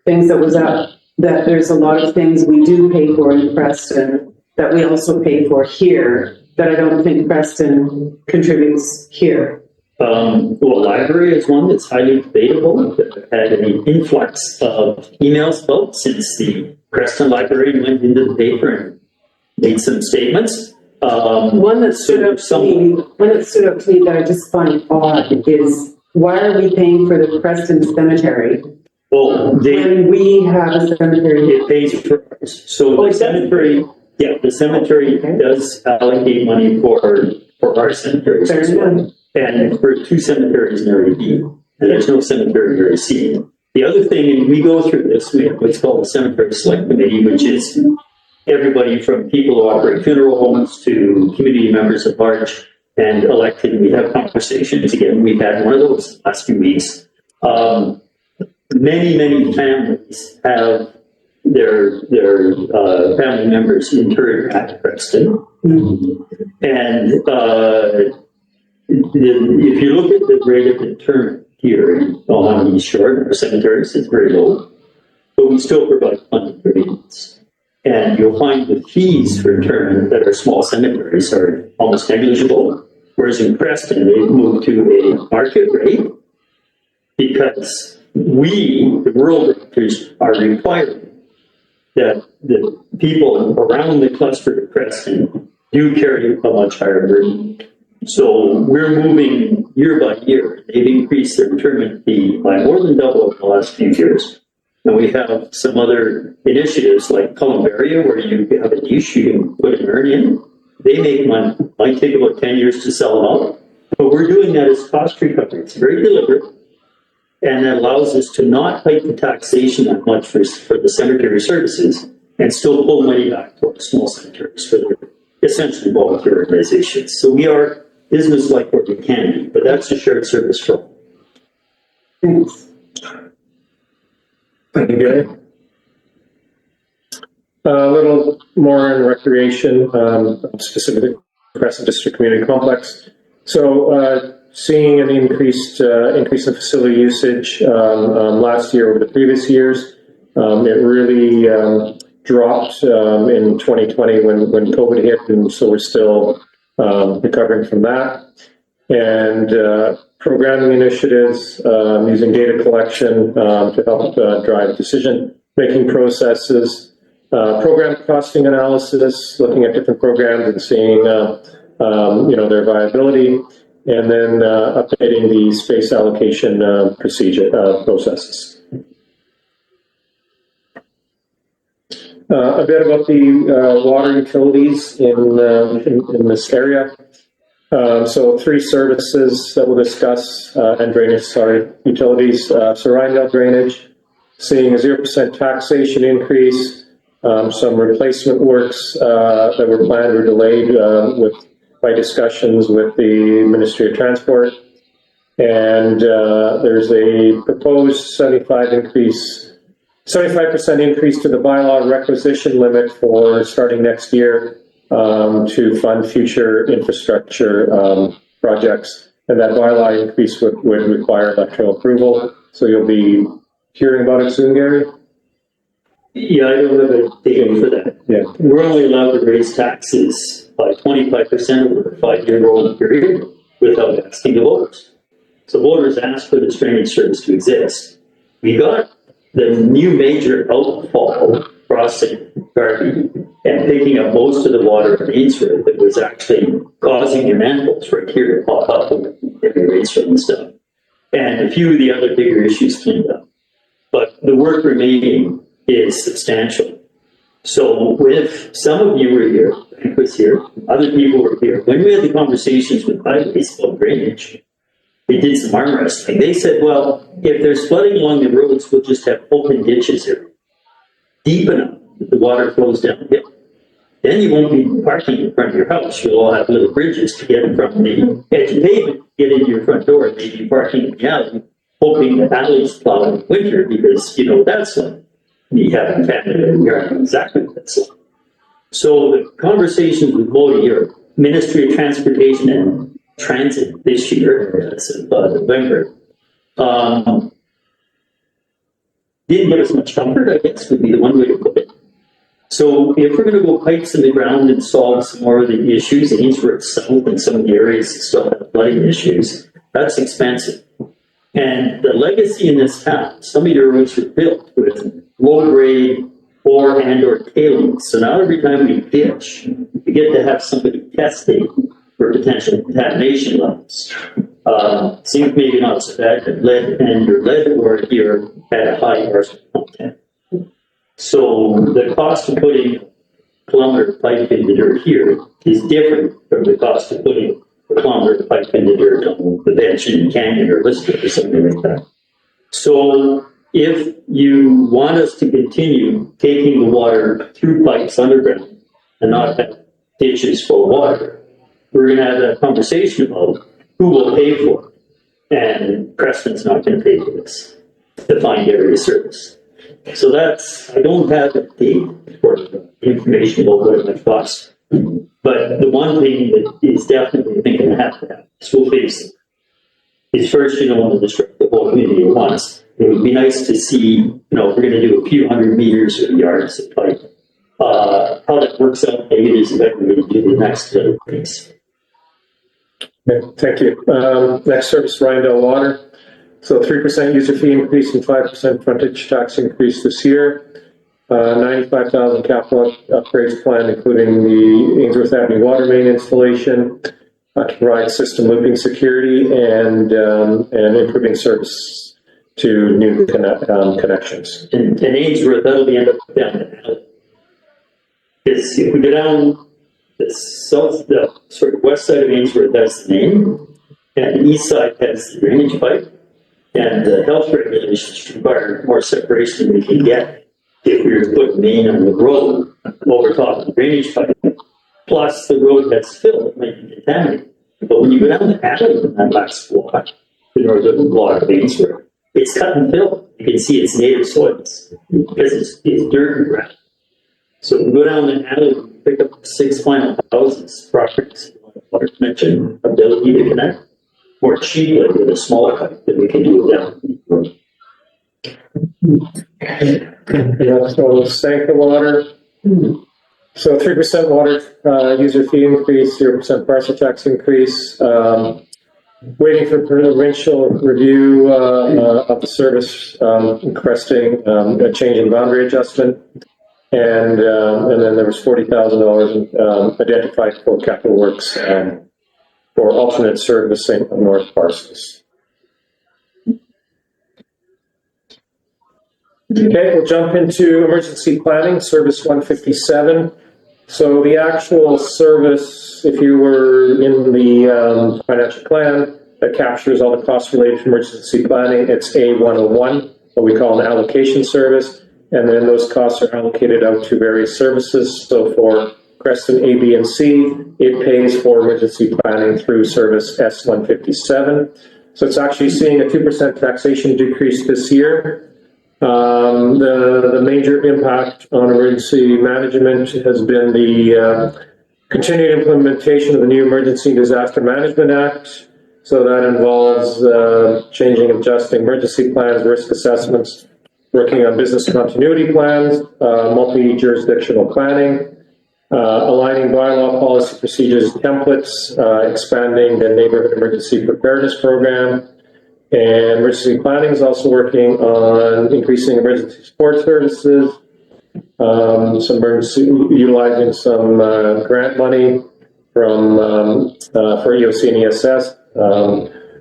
S5: things that was up, that there's a lot of things we do pay for in Preston that we also pay for here, that I don't think Preston contributes here.
S7: Well, library is one that's highly debatable, that I've had an influx of emails about since the Preston Library went into the paper and made some statements.
S5: One that stood out to me, that I just find odd is, why are we paying for the Preston Cemetery
S7: Well,
S5: when we have a cemetery?
S7: it pays for ours. So
S5: Oh,
S7: the
S5: it does?
S7: cemetery, yeah, the cemetery does allocate money for our cemeteries
S5: Fair
S7: as well.
S5: enough.
S7: And for 2 cemeteries in Area B, and there's no cemetery in Area C. The other thing, and we go through this, we have what's called the Cemetery Select Committee, which is everybody from people who operate funeral homes to community members at large and elected. We have conversations. Again, we've had one of those the last few weeks. Many families have their family members interred at Preston. And if you look at the rate of interment here on East Shore, our cemeteries is very low, but we still provide funding for maintenance. And you'll find the fees for interment that our small cemeteries are almost negligible, whereas in Preston, they've moved to a market rate because we, the rural directors, are requiring that the people around the cluster of Preston do carry a much higher burden. So we're moving year by year. They've increased their interment fee by more than double in the last few years. And we have some other initiatives like Columbaria, where you have a niche you can put an urn in. They make money. Might take about 10 years to sell them out. But we're doing that as cost recovery. It's very deliberate. And that allows us to not hike the taxation that much for the cemetery services and still pull money back to our small cemeteries for their essentially volunteer organizations. So we are business-like where we can be, but that's a shared service for all.
S5: Thanks.
S1: Thank you, Gary. A little more in recreation, specifically Crescent District Community Complex. So seeing an increase in facility usage last year over the previous years. It really dropped in 2020 when COVID hit, and so we're still recovering from that. And programming initiatives, using data collection to help drive decision-making processes, program costing analysis, looking at different programs and seeing their viability, and then updating the space allocation processes. A bit about the water utilities in this area. So 3 services that we'll discuss, and drainage, utilities. So Rhinedale Drainage, seeing a 0% taxation increase, some replacement works that were planned or delayed by discussions with the Ministry of Transport. And there's a proposed 75% increase to the bylaw requisition limit for starting next year to fund future infrastructure projects. And that bylaw increase would require electoral approval. So you'll be hearing about it soon, Gary?
S7: Yeah, I don't have a date for that.
S1: Yeah.
S7: We're only allowed to raise taxes by 25% over a 5-year rolling period without asking the voters. So voters asked for this drainage service to exist. We got the new major outfall crossing Garvey and picking up most of the water in Ainsworth that was actually causing your manholes right here to pop up and getting raised from the stuff. And a few of the other bigger issues cleaned up. But the work remaining is substantial. So if some of you were here, Frank was here, other people were here, when we had the conversations with highways about drainage, they did some arm wrestling. They said, well, if there's flooding along the roads, we'll just have open ditches here, deep enough that the water flows downhill. Then you won't be parking in front of your house. You'll all have little bridges to get from the edge of pavement, get into your front door, and maybe parking in the alley, hoping the alley's plowed in winter because, that's like we have in Canada, we are exactly what that's like. So the conversations with Modi or Ministry of Transportation and Transit this year, that's November, didn't give us much comfort, I guess would be the one way to put it. So if we're gonna go pipes in the ground and solve some more of the issues, Ainsworth South and some of the areas that still have flooding issues, that's expensive. And the legacy in this town, some of your roads were built with low grade or tailings. So now every time we ditch, we get to have somebody testing for potential contamination levels. Seems maybe not so bad, but lead and your lead ore here had a high arsenic content. So the cost of putting a kilometer of pipe in the dirt here is different from the cost of putting a kilometer of pipe in the dirt on the bench in Canyon or Lister or something like that. So if you want us to continue taking the water through pipes underground and not have ditches full of water, we're gonna have that conversation about who will pay for it. And Preston's not gonna pay for this, defined area service. So I don't have a date for information about what it might cost. But the one thing that is definitely going to happen, is we'll face it, is first, you don't want to disrupt the whole community at once. It would be nice to see, if we're going to do a few hundred meters or yards of pipe, how that works out, maybe it is better to do the next little piece.
S1: Okay, thank you. Next service, Rydell Water. So 3% user fee increase and 5% frontage tax increase this year. 95,000 capital upgrades planned, including the Ainsworth Avenue water main installation, to provide system looping security and improving service to new connections.
S7: And Ainsworth, that'll be end up down the alley. Because if we go down the sort of west side of Ainsworth, that's the main, and the east side has the drainage pipe. And the health regulations require more separation than we can get if we were to put main on the road over top of the drainage pipe. Plus, the road that's filled, it might be contaminated. But when you go down the alley in that last block, the northern block of Ainsworth, it's cut and filled. You can see it's native soils because it's dirt and gravel. So if you go down the alley, pick up 6 final houses, properties, water connection, ability to connect. More cheaply with a smaller pipe that we can do down the road.
S1: Yeah, so Sanka Water. So 3% water user fee increase, 0% parcel tax increase. Waiting for provincial review of the service, requesting a change in boundary adjustment. And then there was $40,000 identified for capital works for alternate servicing of north parcels. Okay, we'll jump into emergency planning, service 157. So the actual service, if you were in the financial plan that captures all the costs related to emergency planning, it's A101, what we call an allocation service. And then those costs are allocated out to various services. So for Creston A, B, and C, it pays for emergency planning through service S157. So it's actually seeing a 2% taxation decrease this year. The major impact on emergency management has been the continued implementation of the new Emergency Disaster Management Act. So that involves changing and adjusting emergency plans, risk assessments, working on business continuity plans, multi-jurisdictional planning, aligning bylaw policy procedures templates, expanding the neighborhood emergency preparedness program. And emergency planning is also working on increasing emergency support services, utilizing some grant money from for EOC and ESS,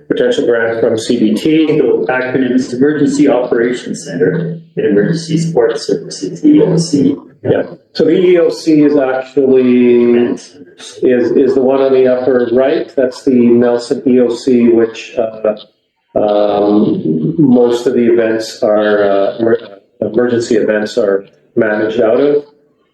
S1: potential grant from CBT.
S7: So acronyms, Emergency Operations Center and Emergency Support Services, EOC.
S1: Yeah. So the EOC is actually is the one on the upper right. That's the Nelson EOC, which most of the events are emergency events are managed out of,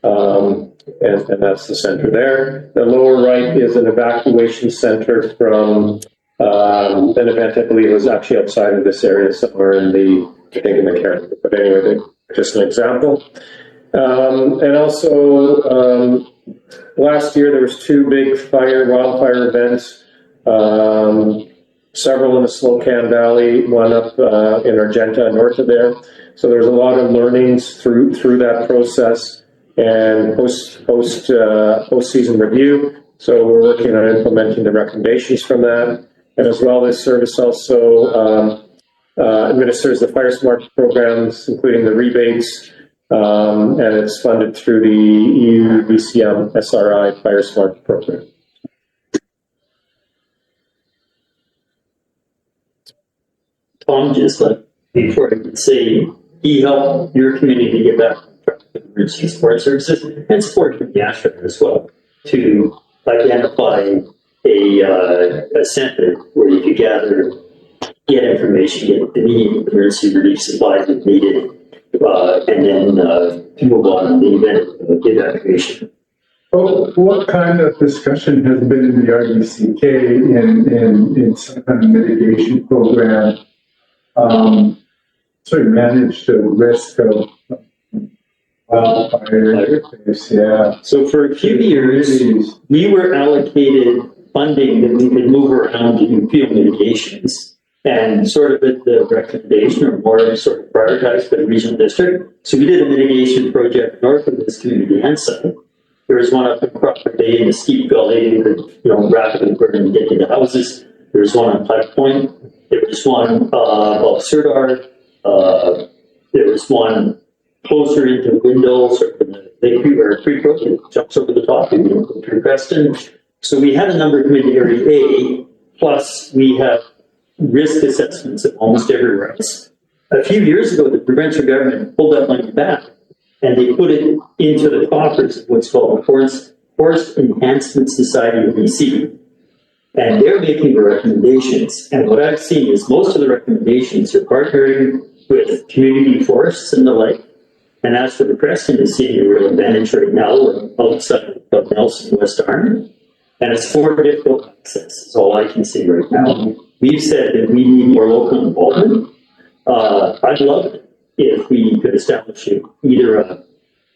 S1: and that's the center there. The lower right is an evacuation center from an event I believe was actually outside of this area somewhere in the Caribbean. But anyway, just an example. And also, last year there was 2 big wildfire events, several in the Slocan Valley, one up in Argenta, north of there. So there's a lot of learnings through that process. and post-season review. So we're working on implementing the recommendations from that. And as well, this service also administers the Fire Smart programs, including the rebates, and it's funded through the EU VCM SRI Fire Smart program.
S7: Tom just before I could say, he helped your community get back on track with emergency support services and support from the Ashford as well to identify a center where you could gather, get information, get the immediate emergency relief supplies if needed, and then move on in the event of evacuation.
S3: Well, what kind of discussion has been in the RDCK in some kind of mitigation program, sort of manage the risk of wildfire? Yeah.
S7: So for a few years, we were allocated funding that we could move around to do field mitigations. And sort of at the recommendation or more sort of prioritized by the regional district. So we did a mitigation project north of this community and south. There was one up in Crawford Bay in the steep gully that could, rapidly burn and get into houses. There was one on Pike Point. There was one above Serdar. There was one closer into Windle, sort of the Lake Creek Road that jumps over the top and through Preston. So we had a number of Area A, plus we have risk assessments of almost everywhere else. A few years ago, the provincial government pulled that money back and they put it into the coffers of what's called the Forest Enhancement Society of BC. And they're making the recommendations. And what I've seen is most of the recommendations are partnering with community forests and the like. And as for the Preston, is seeing a real advantage right now. We're outside of Nelson, West Arm. And it's for difficult access, is all I can say right now. We've said that we need more local involvement. I'd love it if we could establish either a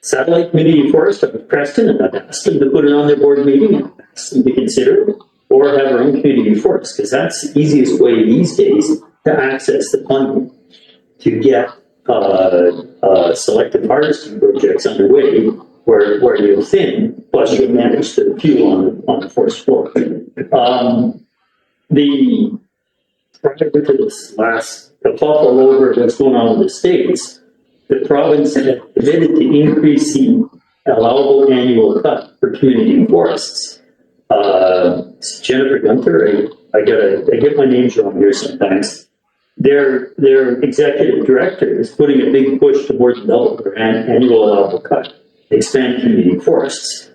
S7: satellite community forest up at Preston, and I've asked them to put it on their board meeting and ask them to consider it, or have our own community forest, because that's the easiest way these days to access the funding to get selective harvesting projects underway where you're thin, plus you manage the fuel on the forest floor. Prior to this the puffle over what's going on in the States, the province had committed to increasing allowable annual cut for community forests. Jennifer Gunther, I get my names wrong here sometimes. Their executive director is putting a big push towards double their annual allowable cut, expand community forests.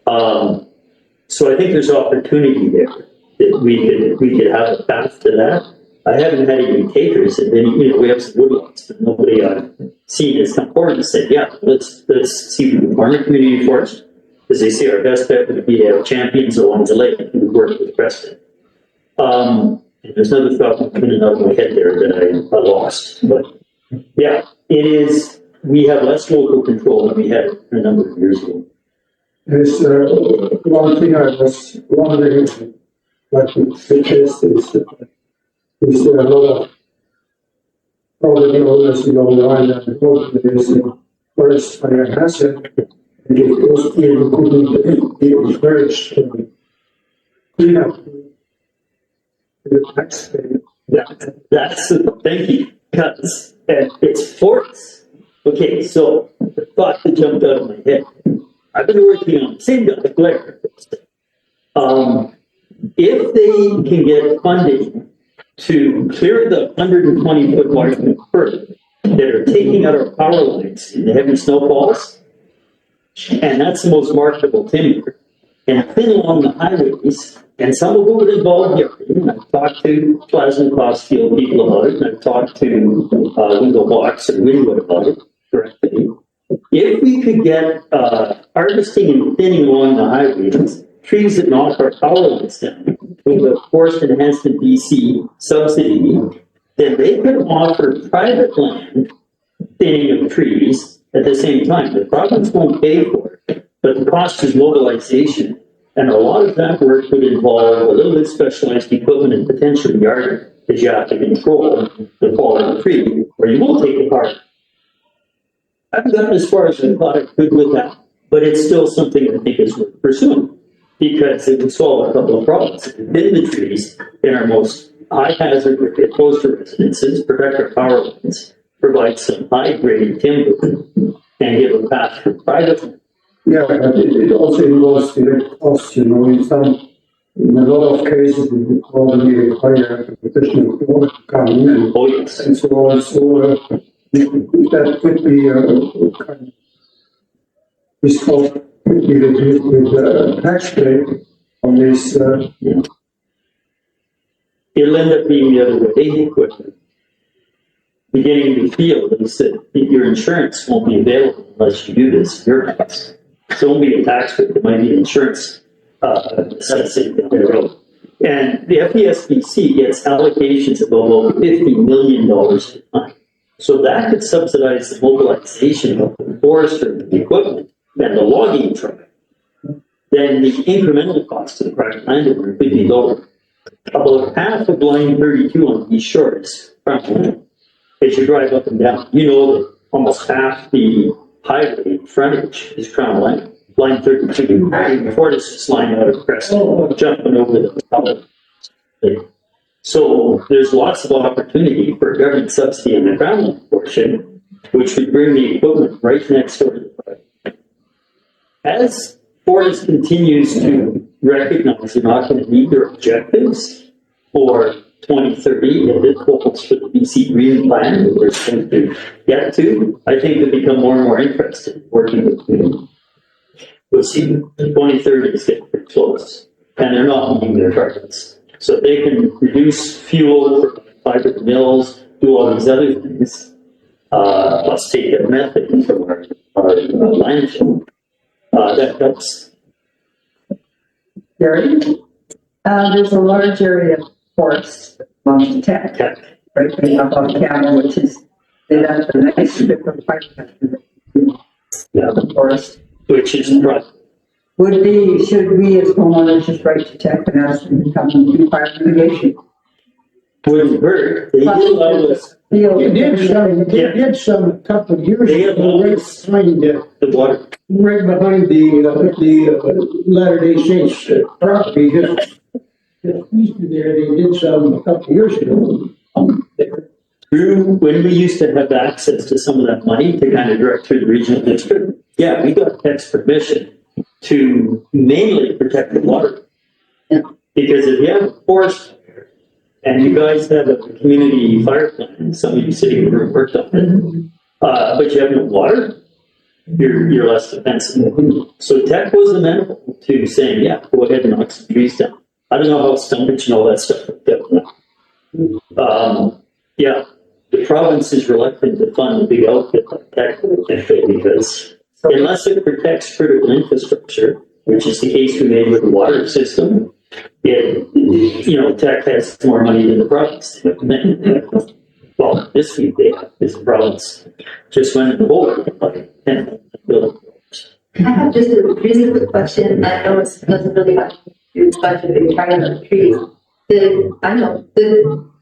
S7: So I think there's opportunity there that we could have a path to that. I haven't had any takers, and then we have some woodlots, but nobody I've seen has come forward and said, yeah, let's see if we can farm a community forest, because they say our best bet would be to have champions along the lake who work with Preston. And there's another thought coming out of my head there that I lost, but yeah, it is. We have less local control than we had a number of years ago.
S3: There's one thing I was wondering, like to suggest is there a lot of property owners along the line and there's a forest fire hazard, and if those people couldn't be encouraged to clean up the taxpayer.
S7: Thank you, because it's forests. Okay, so the thought that jumped out of my head. I've been working on the same guy, Blair. If they can get funding to clear the 120-foot wide McFurd that are taking out our power lines in the heavy snowfalls, and that's the most marketable timber, and thin along the highways, and some of them would involve Gary. I've talked to Pleasant Crossfield people about it, and I've talked to Window Box and Windwood about it directly. If we could get harvesting and thinning along the highways, trees that knock our power lines down with the Forest Enhancement BC subsidy, then they could offer private land thinning of trees at the same time. The province won't pay for it, but the cost is mobilization. And a lot of that work would involve a little bit specialized equipment and potentially yard that you have to control the fallen tree, or you will take it apart. I haven't gotten as far as I thought I could with that. But it's still something I think is worth pursuing, because it would solve a couple of problems. Thin the trees in our most high hazard area, close to residences, protect our power lines, provide some high grade timber, and give a path for private.
S3: Yeah, but it also involves direct costs, you know, in a lot of cases, it would probably require a professional to come in
S7: Oh, yes.
S3: and so on, so, that could be a kind of, this cost could be reduced with tax rate on this,
S7: It'll end up being the other way quickly. Beginning to feel is that your insurance won't be available unless you do this, your house. So it won't be a tax rate, it might be insurance, assessing down the road. And the FESBC gets allocations of about $50 million at a time. So that could subsidize the mobilization of the forester, the equipment, and the logging truck. Then the incremental cost to the private landowner could be lower. About half of line 32 on these shores, as you drive up and down, you know that almost half the highway frontage is Crown Line. Line 32, Fortis is lying out of Crescent, jumping over the top. So there's lots of opportunity for government subsidy in the Crown Line portion, which would bring the equipment right next door to the project. As Fortis continues to recognize they're not going to meet their objectives for 2030 and the goals for the BC Green Plan that we're going to get to, I think they become more and more interested in working with them. We'll see 2030 is getting pretty close, and they're not meeting their targets. So they can reduce fuel, for fiber to mills, do all these other things, plus take their methane from our landfill. That's
S9: Gary? There's a large area of forest along the tech,
S7: tech.
S9: right up on Camel, which is, they have a nice strip of fire country.
S7: Yeah.
S9: The forest.
S7: Which is right.
S9: Should we as homeowners just write to tech and ask them to come and do fire mitigation?
S7: Wouldn't hurt. They did allow us
S3: they did some a couple of years
S7: They
S3: ago, right behind,
S7: the water.
S3: right behind the Latter-day Saints property, just east of there, they did some a couple of years ago.
S7: Through when we used to have access to some of that money to kind of direct through the regional district, yeah, we got tech's permission to mainly protect the water. Because if you have a forest and you guys have a community fire plan, some of you sitting in the room worked on it, but you have no water, you're less defensive. So tech was amenable to saying, yeah, go ahead and knock some trees down. I don't know how stumpage and all that stuff worked out. Yeah, the province is reluctant to fund a big outfit like tech because unless it protects critical infrastructure, which is the case we made with the water system, tech has more money than the province. Well, this week this province just went in the hole like $10 billion.
S8: I have just a really quick question. I know it doesn't really have to do with budget and trying to trees.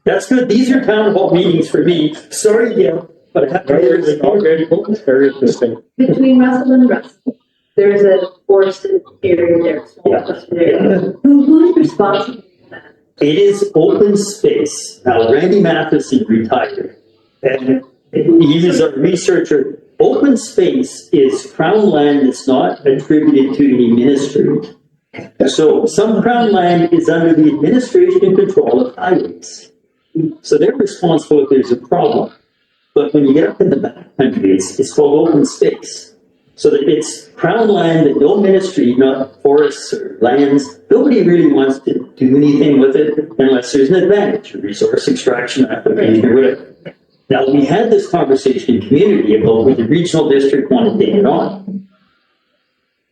S7: That's good. These are town hall meetings for me. Sorry, Gail, but I have to hear this.
S1: It's very interesting.
S8: Between Russell and Russell, there's a forested area there, small forested area. Who's responsible for that?
S7: It is open space. Now, Randy Matheson retired, and he was a researcher. Open space is crown land that's not attributed to the ministry. So some crown land is under the administration and control of highways. So they're responsible if there's a problem. But when you get up in the backcountry, it's called open space. So that it's crown land that no ministry, not forests or lands, nobody really wants to do anything with it unless there's an advantage, a resource extraction application or whatever. Now, we had this conversation in community about whether the regional district wanted to take it on.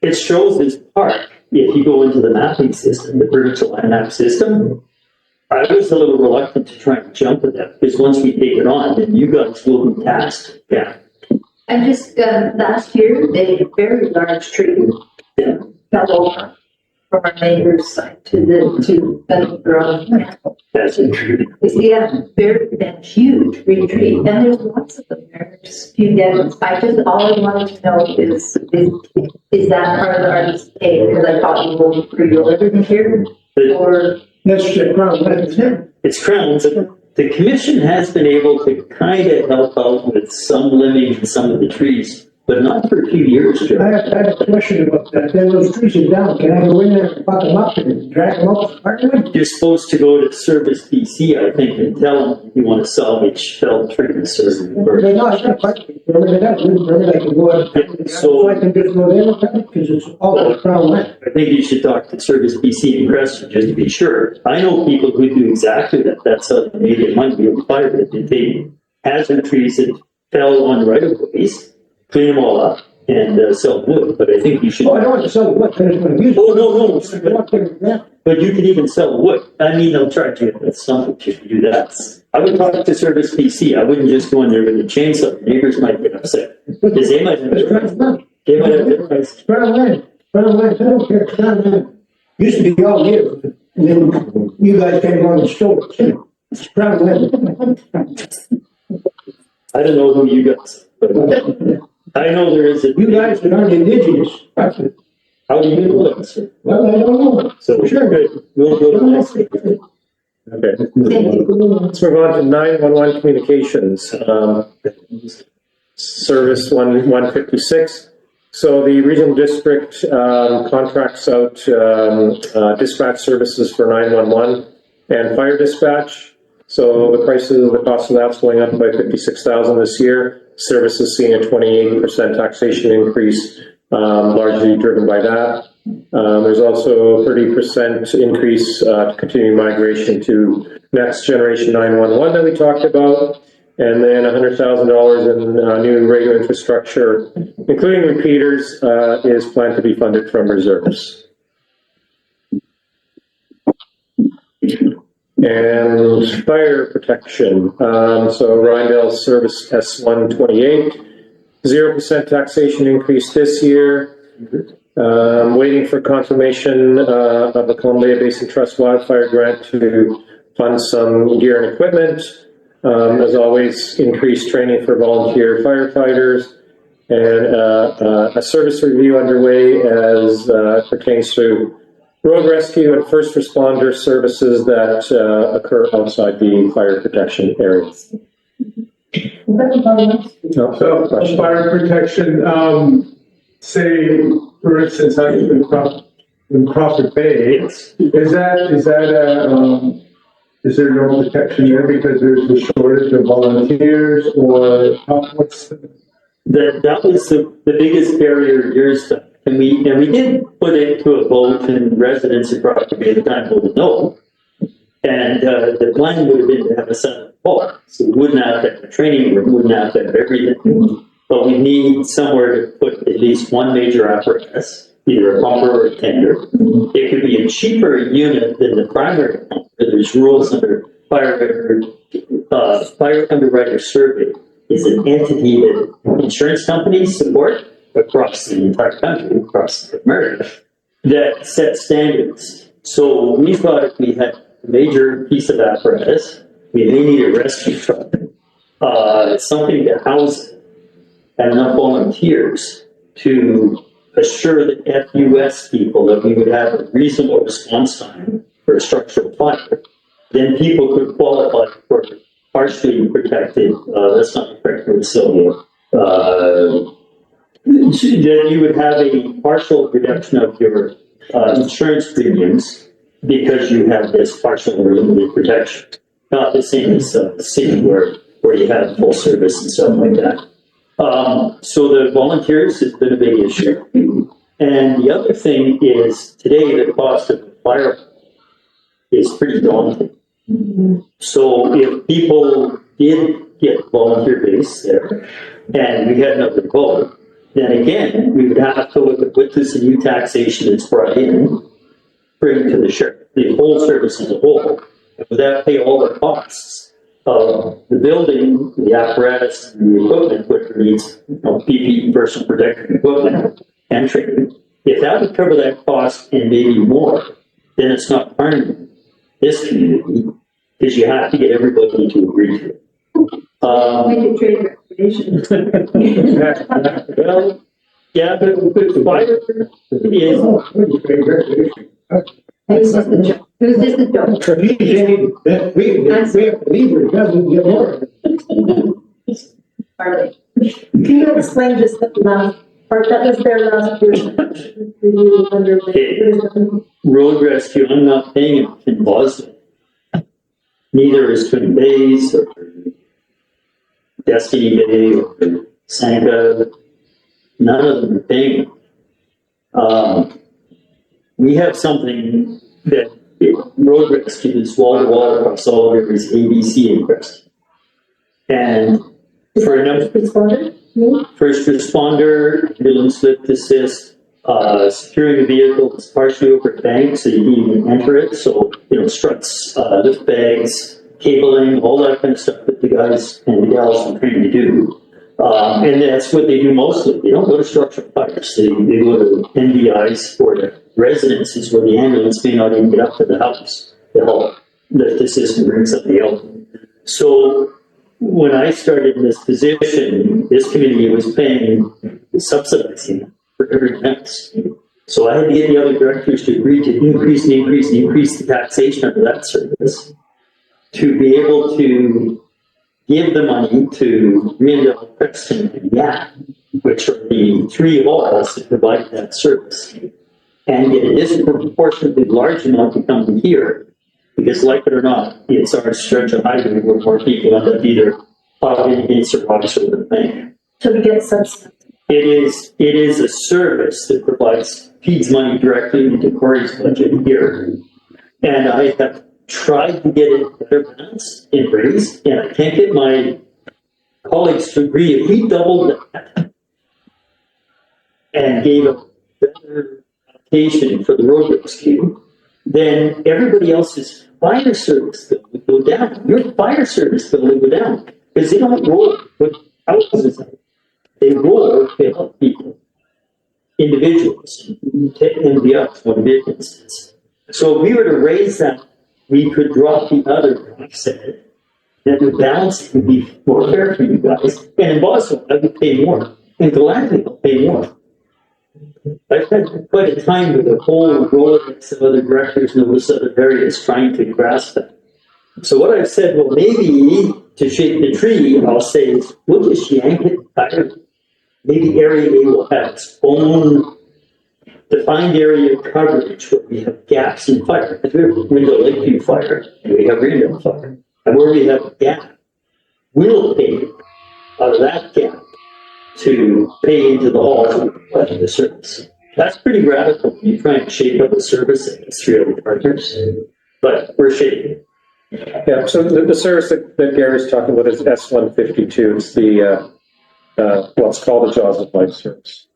S7: It shows this park, if you go into the mapping system, the provincial land map system, I was a little reluctant to try and jump at that, because once we take it on, then you guys will be tasked. Yeah.
S8: And just last year, they had a very large tree fell over. from our neighbor's side to the Bethel Road.
S7: That's true.
S8: Yeah, they're that huge retreat, and there's lots of them there. There's a few dead ones. All I wanted to know is that part of the RDCA? Because I thought you were pretty living here, or
S3: That's the Crown Land.
S7: It's Crown's. The commission has been able to kind of help out with some limbing in some of the trees, but not for a few years, Joe.
S3: I have a question about that. Then those trees are down. Can I go in there and fuck them up and drag them up?
S7: You're supposed to go to Service BC, I think, and tell them you want to salvage felled trees or.
S3: They're not, remember that, remember they can go out.
S7: So-
S3: I can just go there with them, because it's all Crown Land.
S7: I think you should talk to Service BC and Creston just to be sure. I know people who do exactly that. That's how they made their money on fire. They take hazard trees that fell on right of ways, clean them all up, and sell wood. But I think you should.
S3: Oh, I don't want to sell what, I just want to use it.
S7: Oh, no.
S3: I want to take it down.
S7: But you can even sell wood. I mean, they'll charge you at some if you do that. I would talk to Service BC. I wouldn't just go in there with a chainsaw. Neighbors might get upset because they might have
S3: It's Crown Land.
S7: they might have their price.
S3: It's Crown Land. Crown Land, I don't care, it's Crown Land. Used to be all here, and then you guys came on and stole it. It's Crown Land.
S7: I don't know who you guys, but I know there is a.
S3: You guys are not indigenous.
S7: How do you know that?
S3: Well, I don't know.
S7: So
S3: Sure.
S7: good. We'll go to the next.
S1: Okay. Let's move on to 911 communications. Service 156. So the regional district contracts out dispatch services for 911 and fire dispatch. So the prices, the cost of that's going up by 56,000 this year. Services seeing a 28% taxation increase, largely driven by that. There's also a 30% increase to continuing migration to next generation 911 that we talked about. And then $100,000 in new radio infrastructure, including repeaters, is planned to be funded from reserves. And fire protection. So Rydell Service S128, 0% taxation increase this year. Waiting for confirmation of the Columbia Basin Trust Wildfire Grant to fund some gear and equipment. As always, increased training for volunteer firefighters, and a service review underway as pertains to road rescue and first responder services that occur outside the fire protection area.
S6: So, fire protection, say, for instance, in Crawford Bay, is there no protection there because there's a shortage of volunteers, or what's?
S7: That was the biggest barrier years back. And we did put it to a vote, and residents of Crawford Bay at the time voted no. And the plan would have been to have a Senate vote, so we wouldn't have to have a training room, wouldn't have to have everything. But we need somewhere to put at least one major apparatus, either a pumper or a tender. It could be a cheaper unit than the primary pumper. There's rules under fire underwriter survey is an entity that insurance companies support across the entire country, across America, that sets standards. So we thought if we had a major piece of apparatus, we may need a rescue truck, something to house it, and enough volunteers to assure the FUS people that we would have a reasonable response time for a structural fire. Then people could qualify for partially protected, that's not the correct word, Sylvia. Then you would have a partial reduction of your insurance premiums because you have this partial or limited protection. Not the same as the city where you have full service and stuff like that. So the volunteers has been a big issue. And the other thing is today the cost of the fire is pretty daunting. So if people did get volunteer base there and we had another vote, then again, we would have to look at what does the new taxation that's brought in bring to the sheriff, the whole service as a whole. And would that pay all the costs of the building, the apparatus, and the equipment, which needs PPE, personal protective equipment, and training? If that would cover that cost and maybe more, then it's not harming this community, because you have to get everybody to agree to it.
S2: We could trade recommendations.
S7: Well, yeah, but fire is,
S8: Who's just a joke? Who's just a joke?
S3: We have believers, doesn't get more.
S8: Hardly.
S2: Can you explain just the last part, that was their last review under.
S7: road rescue, I'm not paying it in Boston. Neither is Twin Bays or Destiny Bay or Sanka. None of them are paying it. We have something that road rescue is wall to wall across all rivers, ABC and Crest. And for a number,
S2: Responded?
S7: first responder, ambulance lift assist, securing the vehicle is partially over a bank, so you can even enter it. So, struts, lift bags, cabling, all that kind of stuff that the guys and the gals are trained to do. And that's what they do mostly. They don't go to structural fires. They go to NDIs or the residences where the ambulance may not even get up to the house to help lift assist and bring somebody else. So, when I started in this position, this committee was paying, subsidizing for everything else. So I had to get the other directors to agree to increase the taxation of that service to be able to give the money to Randall, Preston, and Yap, which are the three halls that provide that service, and get a disproportionately large amount to come here. Because like it or not, it's our stretch of highway where more people end up either plowing against or rocks or the thing.
S2: So we get subsidy.
S7: It is a service that feeds money directly into Corey's budget here. And I have tried to get it better balanced and raised, and I can't get my colleagues to agree. If we doubled that and gave a better allocation for the road rescue, then everybody else's fire service bill would go down. Your fire service bill would go down because they don't roll with houses. They roll to help people, individuals, MDFs, one big instance. So if we were to raise that, we could drop the other offset. Then the balance would be more fair for you guys. And in Boston, I would pay more. And gladly, I'll pay more. I've had quite a time with a whole Rolodex of other directors in those other areas trying to grasp that. So what I've said, well, maybe to shake the tree, I'll say is, we'll just yank it higher. Maybe Area A will have its own defined area of coverage where we have gaps in fire. If we have Window Lakeview fire, and we have Randall fire, and where we have a gap, we'll pay out of that gap to pay into the halls of the service. That's pretty radical when you try and shape up a service and it's three other partners, but we're shaping.
S1: Yeah, so the service that Gary's talking about is S-152. It's the, what's called the Jaws of Life service.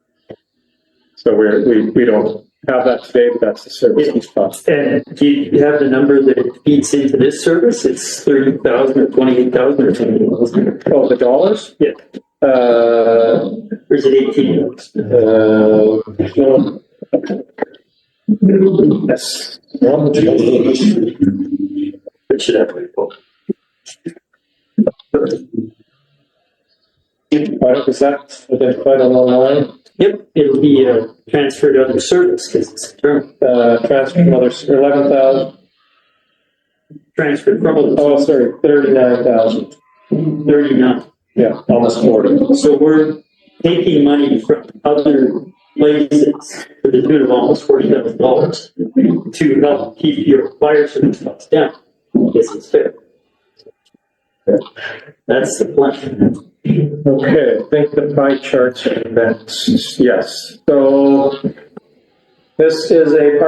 S1: So we don't have that today, but that's the service he's cost.
S7: And do you have the number that it feeds into this service? It's 30,000 or 28,000 or something.
S1: Oh, the dollars?
S7: Yeah. Or is it 18?
S1: Yes.
S7: It should have a report.
S1: Is that identified on online?
S7: Yep, it'll be transferred to other service because it's a term.
S1: Transfer another 11,000.
S7: Transferred from other.
S1: Oh, sorry, 39,000.
S7: 39.
S1: Yeah, almost 40.
S7: So we're taking money from other places to the tune of almost $40,000 to help keep your fire service costs down. Yes, it's fair. That's the plan.
S1: Okay, I think the pie charts are next. Yes. So this is a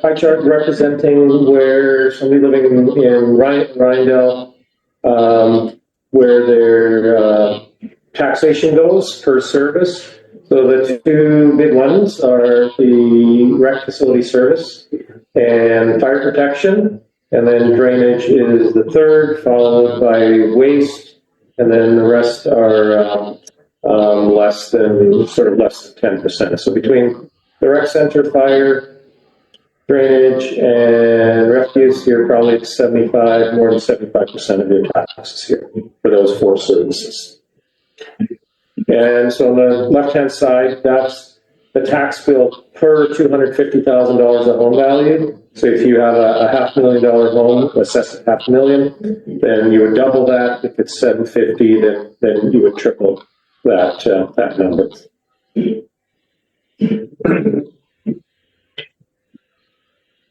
S1: pie chart representing where somebody living in Rydell, where their taxation goes per service. So the two big ones are the rec facility service and fire protection. And then drainage is the third, followed by waste. And then the rest are less than 10%. So between The rec center, fire, drainage, and refuse, you're probably at 75, more than 75% of your taxes here for those 4 services. And so on the left-hand side, that's the tax bill per $250,000 of home value. So if you have a $500,000 home assessed at $500,000, then you would double that. If it's 750, then you would triple that number.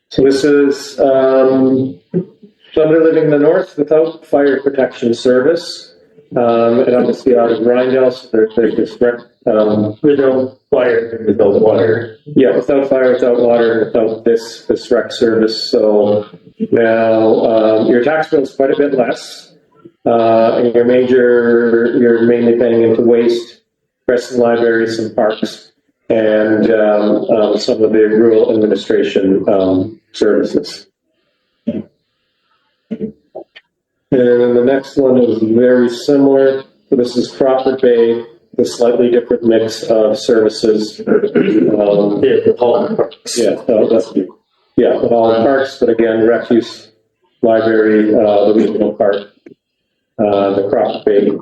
S1: So this is somebody living in the north without fire protection service. And obviously out of Rindell, so there's this
S7: Without fire, without water.
S1: yeah, without fire, without water, without this rec service. So now your tax bill is quite a bit less. And you're mainly paying into waste, Crescent libraries and parks, and some of the rural administration services. And then the next one is very similar. So this is Crawford Bay, a slightly different mix of services.
S7: The Holland Parks.
S1: Yeah, the Holland Parks, but again, refuse, library, the regional park, the Crawford Bay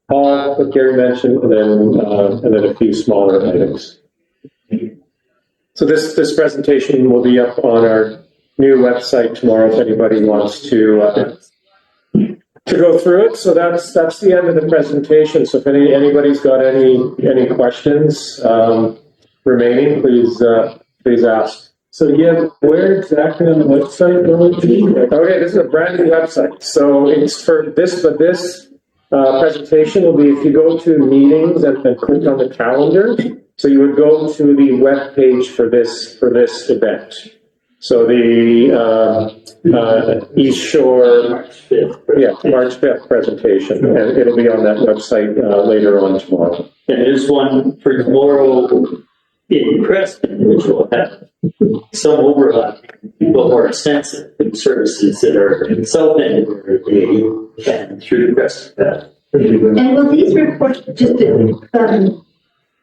S1: hall that Gary mentioned, and then a few smaller items. So this presentation will be up on our new website tomorrow if anybody wants to go through it. So that's the end of the presentation. So if anybody's got any questions remaining, please ask.
S6: So yeah, where exactly on the website will it be?
S1: Okay, this is a brand new website. So it's for this, but this presentation will be if you go to meetings and click on the calendar. So you would go to the web page for this event. So the East Shore,
S7: March 5th.
S1: yeah, March 5th presentation, and it'll be on that website later on tomorrow.
S7: And there's one for tomorrow in Creston, which will have some overlap, but more extensive services that are in South End and through Creston.
S8: And will these reports just,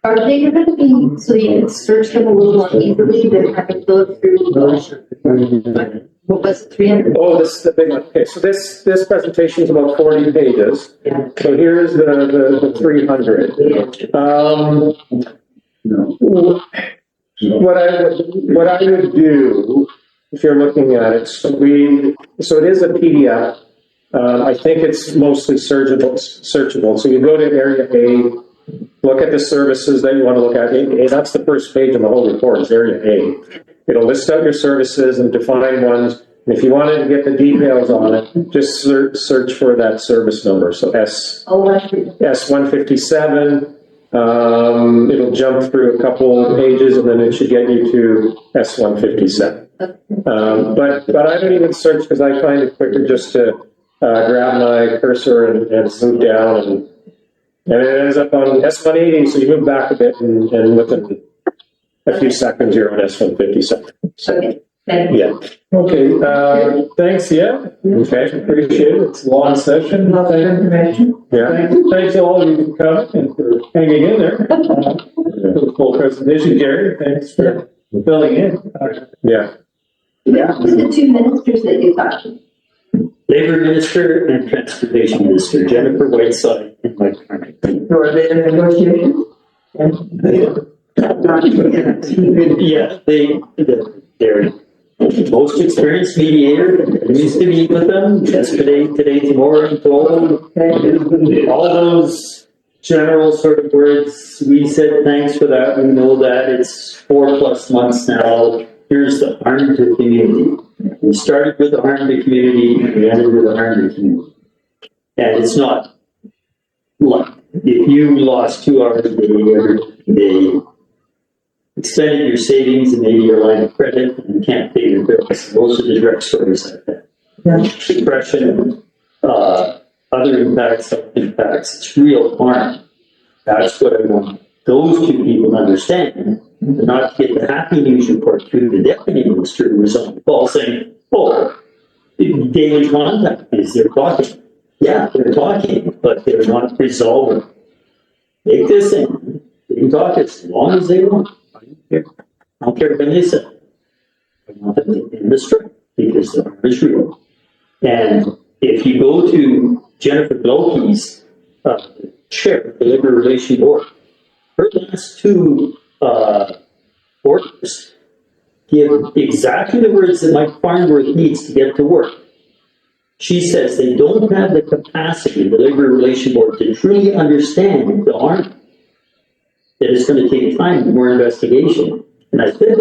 S8: are they going to be, so you can search them a little more easily than having to go through, what was it, 300?
S1: Oh, this is the big one. Okay, so this presentation is about 40 pages.
S8: Yeah.
S1: So here's the 300. What I would do, if you're looking at it, so it is a PDF. I think it's mostly searchable. So you go to area A, look at the services that you want to look at. That's the first page of the whole report, is area A. It'll list out your services and define ones. And if you wanted to get the details on it, just search for that service number. So S157. It'll jump through a couple pages and then it should get you to S157. But I don't even search because I find it quicker just to grab my cursor and zoom down and it ends up on S180, so you move back a bit and within a few seconds you're on S157. So,
S8: Okay, thank you.
S1: yeah.
S6: Okay, thanks, yeah.
S1: Okay.
S6: Appreciate it. It's a long session.
S9: Lots of information.
S1: Yeah.
S6: Thanks to all of you for coming and for hanging in there. For the full presentation, Gary, thanks for filling in.
S1: Yeah.
S8: Who's the two ministers that you got?
S7: Labor Minister and Transportation Minister, Jennifer Whiteside and Mike Carney.
S9: So are they in negotiations?
S7: Yeah, they're most experienced mediator. I used to meet with them yesterday, today, tomorrow, and all those general sort of words. We said thanks for that. We know that it's 4+ months now. Here's the harm to the community. We started with the harm to the community, and we ended with the harm to the community. And it's not like if you lost 2 hours a day every day, extended your savings and maybe your line of credit and you can't pay your bills. Those are the direct stories like that.
S9: Yeah.
S7: Depression, other impacts, health impacts, it's real harm. That's what I want those 2 people to understand. Not to get the happy news report through the deputy minister who was on the call saying, oh, daily contact is they're talking. Yeah, they're talking, but they're not resolving. Take this in. can talk as long as they want. I don't care. I don't care when they say. I want them to end the strike because the harm is real. And if you go to Jennifer Glokey's, chair of the Labor Relations Board, her last two, orders give exactly the words that Mike Farnworth needs to get to work. She says they don't have the capacity, the Labor Relations Board, to truly understand the harm. That it's going to take time and more investigation. And I said,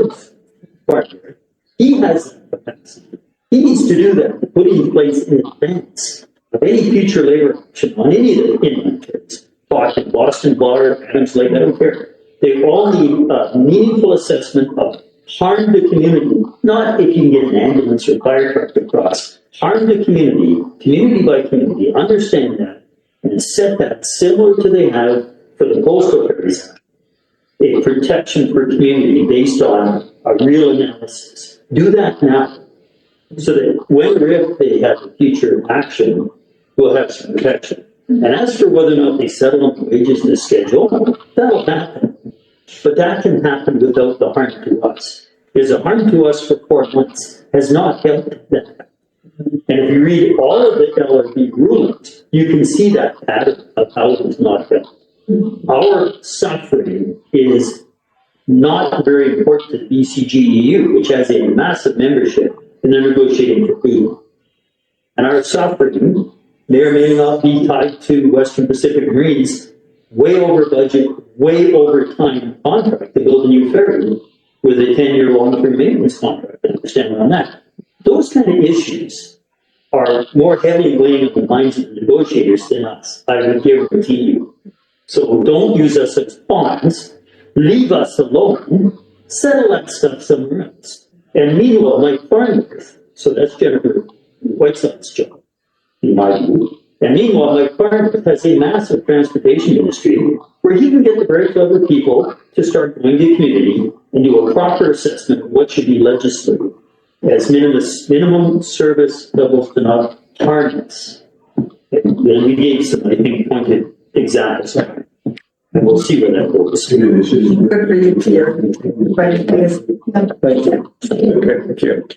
S7: Farnworth, he has that capacity. He needs to do that, to put it in place in advance of any future labor action on any of the inland trades. Talking Boston, Bar, Adams Lake, I don't care. They all need a meaningful assessment of harm to community, not if you can get an ambulance or fire truck across. Harm to community, community by community, understand that, and set that similar to they have for the Coastal Ferries Act. A protection for community based on a real analysis. Do that now, so that when or if they have a future action, we'll have some protection. And as for whether or not they settle on the wages and the schedule, that'll happen. But that can happen without the harm to us. Because the harm to us for 4 months has not helped that. And if you read all of the LRB rulings, you can see that pattern of how it has not helped. Our suffering is not very important to the BCGEU, which has a massive membership, and they're negotiating for food. And our suffering may or may not be tied to Western Pacific Marine's way over budget, way over time contract to build a new ferry with a 10-year long-term maintenance contract. I understand on that. Those kind of issues are more heavily weighing on the minds of the negotiators than us, I would guarantee you. So don't use us as pawns, leave us alone, settle that stuff somewhere else. And meanwhile, Mike Farnworth, so that's Jennifer Whiteside's job, in my view. And meanwhile, Mike Farnworth has a massive transportation industry where he can get the very clever people to start going to community and do a proper assessment of what should be legislated as minimum service levels to not targets. And we gave some, I think, pointed examples. And we'll see where that goes.
S9: Good for you, Pierre. Right, yes.
S1: Thank you. Okay, thank you.